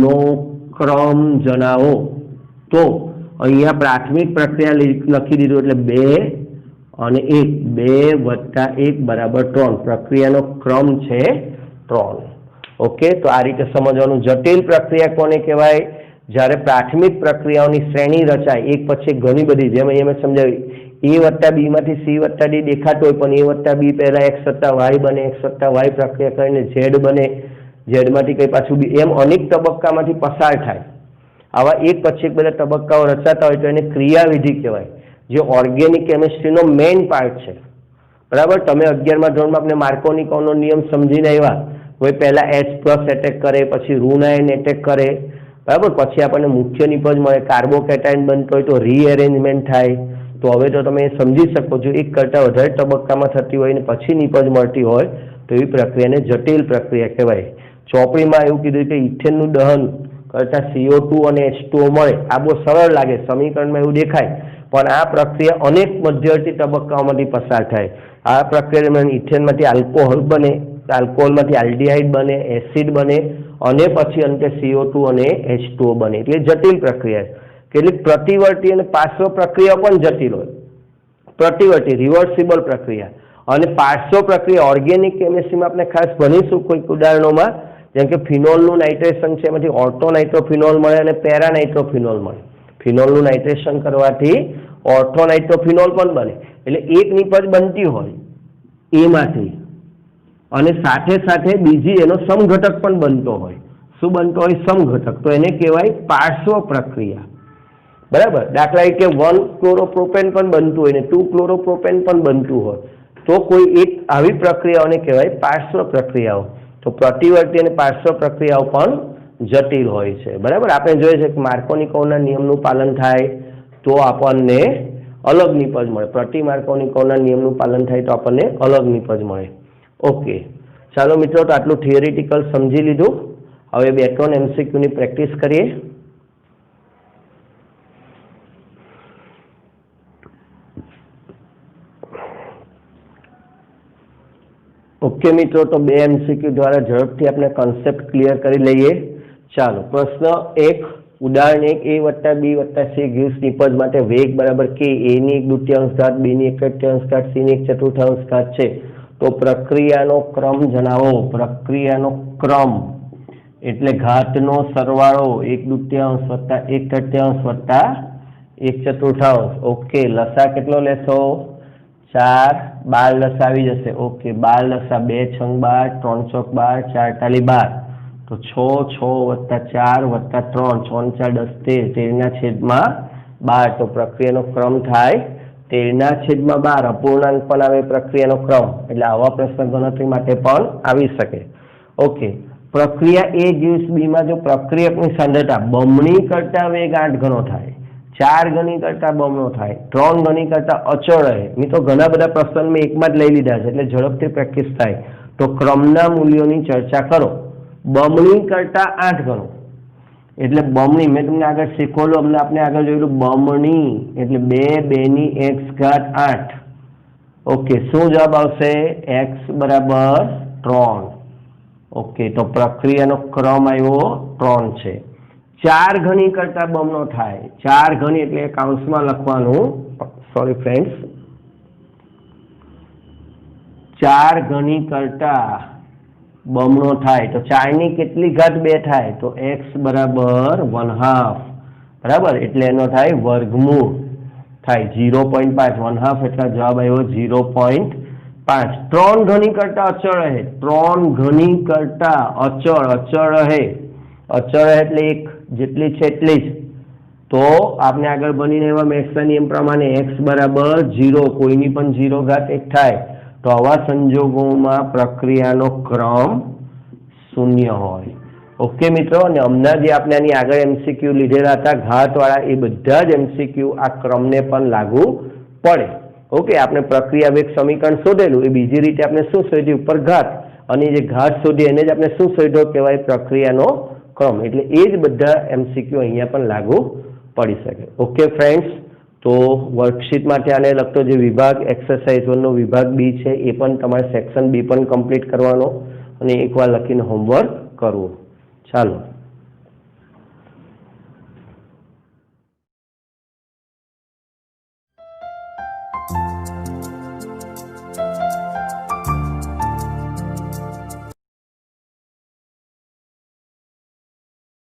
નો ક્રમ જણાવો. તો અહીંયા પ્રાથમિક પ્રક્રિયા લખી દીધું એટલે 2 અને 1, 2 + 1 = 3. પ્રક્રિયાનો ક્રમ છે 3. ઓકે, તો આ રીતે સમજવાનું. જટિલ પ્રક્રિયા કોને કહેવાય? જ્યારે પ્રાથમિક પ્રક્રિયાઓની શ્રેણી રચાય એક પછી ઘણી બધી, જેમ અહીંયા મેં સમજાવ્યું, A + B માંથી C + D દેખાતો હોય પણ A + B પહેલા X + Y બને, X + Y પ્રક્રિયા કરીને Z બને, Z માંથી કઈ પાછું B, એમ અનેક તબક્કામાંથી પસાર થાય. આવા એક પછી એક બધા તબક્કાઓ રચાતા હોય તો એને ક્રિયાવિધિ કહેવાય, જે ઓર્ગેનિક કેમિસ્ટ્રીનો મેઇન પાર્ટ છે. બરાબર? તમે 11મા ધોરણમાં આપણે માર્કોનિકોનો નિયમ સમજીને આવ્યા હોય, પહેલા H+ એટેક કરે, પછી ઋણ એટેક કરે. બરાબર? પછી આપણને મુખ્ય નિપજ મળે, કાર્બોકેટાયન બનતો હોય તો રીએરેન્જમેન્ટ થાય. તો હવે તો તમે સમજી શકો છો એક કરતાં વધારે તબક્કામાં થતી હોય ને પછી નીપજ મળતી હોય તો એવી પ્રક્રિયાને જટિલ પ્રક્રિયા કહેવાય. ચોપડીમાં એવું કીધું કે ઇથેનનું દહન કરતાં CO2 અને H2O મળે. આ બહુ સરળ લાગે, સમીકરણમાં એવું દેખાય, પણ આ પ્રક્રિયા અનેક મધ્યવર્તી તબક્કાઓમાંથી પસાર થાય. આ પ્રક્રિયા દરમિયાન ઇથેનમાંથી આલ્કોહોલ બને, આલ્કોહોલમાંથી આલ્ડીહાઇડ બને, એસિડ બને અને પછી અંતે CO2 અને H2O બને. એટલે જટિલ પ્રક્રિયા. કેટલીક પ્રતિવર્તી અને પાર્શ્વ પ્રક્રિયા પણ જટિલ હોય. પ્રતિવર્તી રિવર્સિબલ પ્રક્રિયા અને પાર્શ્વ પ્રક્રિયા ઓર્ગેનિક કેમિસ્ટ્રીમાં આપણે ખાસ ભણીશું કોઈક ઉદાહરણોમાં, જેમ કે ફિનોલનું નાઇટ્રેશન છે, એમાંથી ઓર્થો નાઇટ્રોફિનોલ મળે અને પેરા નાઇટ્રોફિનોલ મળે. ફિનોલનું નાઇટ્રેશન કરવાથી ઓર્થો નાઇટ્રોફિનોલ પણ બને. એટલે એક નિપજ બનતી હોય એમાંથી અને સાથે સાથે બીજી એનો સમઘટક પણ બનતો હોય. શું બનતો હોય? સમઘટક. તો એને કહેવાય પાર્શ્વ પ્રક્રિયા. બરાબર. દાખલા તરીકે 1 ક્લોરોપ્રોપેન પણ બનતું હોય ને 2 ક્લોરોપ્રોપેન પણ બનતું હોય તો કોઈ એક આવી પ્રક્રિયાઓને કહેવાય પાર્શ્વ પ્રક્રિયાઓ. તો પ્રતિવર્તી અને પાર્શ્વ પ્રક્રિયાઓ પણ જટિલ હોય છે. બરાબર. આપણે જોઈએ છે કે માર્કોનિકોવના નિયમનું પાલન થાય તો આપણને અલગ નિપજ મળે. પ્રતિ માર્કોનિકોવના નિયમનું પાલન થાય તો આપણને અલગ નિપજ મળે. ઓકે, ચાલો મિત્રો, તો આટલું થિયરિટિકલ સમજી લીધું. હવે 2-3 MCQની પ્રેક્ટિસ કરીએ. ઓકે મિત્રો, તો 2 MCQ દ્વારા ઝડપથી આપણે કન્સેપ્ટ ક્લિયર કરી લઈએ. ચાલો, પ્રશ્ન 1, ઉદાહરણ 1, A + B + C gives નિપજ માટે વેગ બરાબર k, A ની 1/2 ઘાત, B ની 1/3 ઘાત, C ની 1/4 ઘાત છે. તો પ્રક્રિયાનો ક્રમ જણાવો. પ્રક્રિયાનો ક્રમ એટલે ઘાતનો સરવાળો 1/2 + 1/3 + 1/4. ઓકે, લસા કેટલો લેશો? 4. 12 લસા આવી જશે. ઓકે, 12 લસા 2 × 12, 3 × 12, 4 × 12. તો 6 + 4 + 3, 6 × 4 = 10, 13/12. તો પ્રક્રિયાનો ક્રમ થાય 13/12. અપૂર્ણાંક પણ આવે પ્રક્રિયાનો ક્રમ. એટલે આવા પ્રશ્ન ગણતરી માટે પણ આવી શકે. ઓકે, પ્રક્રિયા A gives B માં જો પ્રક્રિયકની સાંદ્રતા બમણી કરતા વેગ 8 ગણો થાય, 4 ગણી કરતા બમણો થાય, 3 ગણી કરતા અચળ રહે. મિત્રો, ઘણા બધા પ્રશ્ન મેં એકમાં જ લઈ લીધા છે એટલે ઝડપથી પ્રેક્ટિસ થાય. તો ક્રમના મૂલ્યોની ચર્ચા કરો. બમણી કરતા 8 ગણો એટલે બમણી. મેં તમને આગળ શીખવેલું, આપણે આગળ જોયેલું બમણી એટલે 2, 2 ની x ઘાત 8. ઓકે, શું જવાબ આવશે? x બરાબર 3. ઓકે, તો પ્રક્રિયાનો ક્રમ આવ્યો 3 છે. 4 ગણી કરતા બમણો થાય. 4 ગણી એટલે કૌંસમાં લખવાનું, સોરી ફ્રેન્ડ્સ, 4 ગણી કરતા બમણો થાય તો 4 ની કેટલી ઘાત 2 થાય? તો x બરાબર 1/2. બરાબર, એટલે એનો થાય વર્ગમૂળ થાય 0.5. 1/2 એટલે જવાબ આવ્યો 0.5. 3 ગણી કરતા અચળ રહે. 3 ગણી કરતા અચળ રહે. અચળ રહે એટલે 1 જેટલી છે એટલી જ. તો આપણે આગળ બનીને એવા મેથ્સના નિયમ પ્રમાણે x બરાબર 0, કોઈની પણ 0 ઘાત 1 થાય. તો આવા સંજોગોમાં પ્રક્રિયાનો ક્રમ 0 હોય. ઓકે મિત્રો, અને હમણાં જે આપણે આની આગળ MCQ લીધેલા હતા ઘાતવાળા, એ બધા જ MCQ આ ક્રમને પણ લાગુ પડે. ઓકે, આપણે પ્રક્રિયા વેગ સમીકરણ શોધેલું, એ બીજી રીતે આપણે શું શોધ્યું? ઉપર ઘાત, અને જે ઘાત શોધી એને જ આપણે શું શોધ્યો કહેવાય? પ્રક્રિયાનો ક્રમ. એટલે એ જ બધા MCQ અહીંયા પણ લાગુ પડી શકે. ઓકે ફ્રેન્ડ્સ, તો વર્કશીટ માટે આને લગતો જે વિભાગ એક્સરસાઇઝ 1નો વિભાગ B છે એ પણ તમારે સેક્શન B પણ કમ્પ્લીટ કરવાનો અને એકવાર લખીને હોમવર્ક કરવું. ચાલો.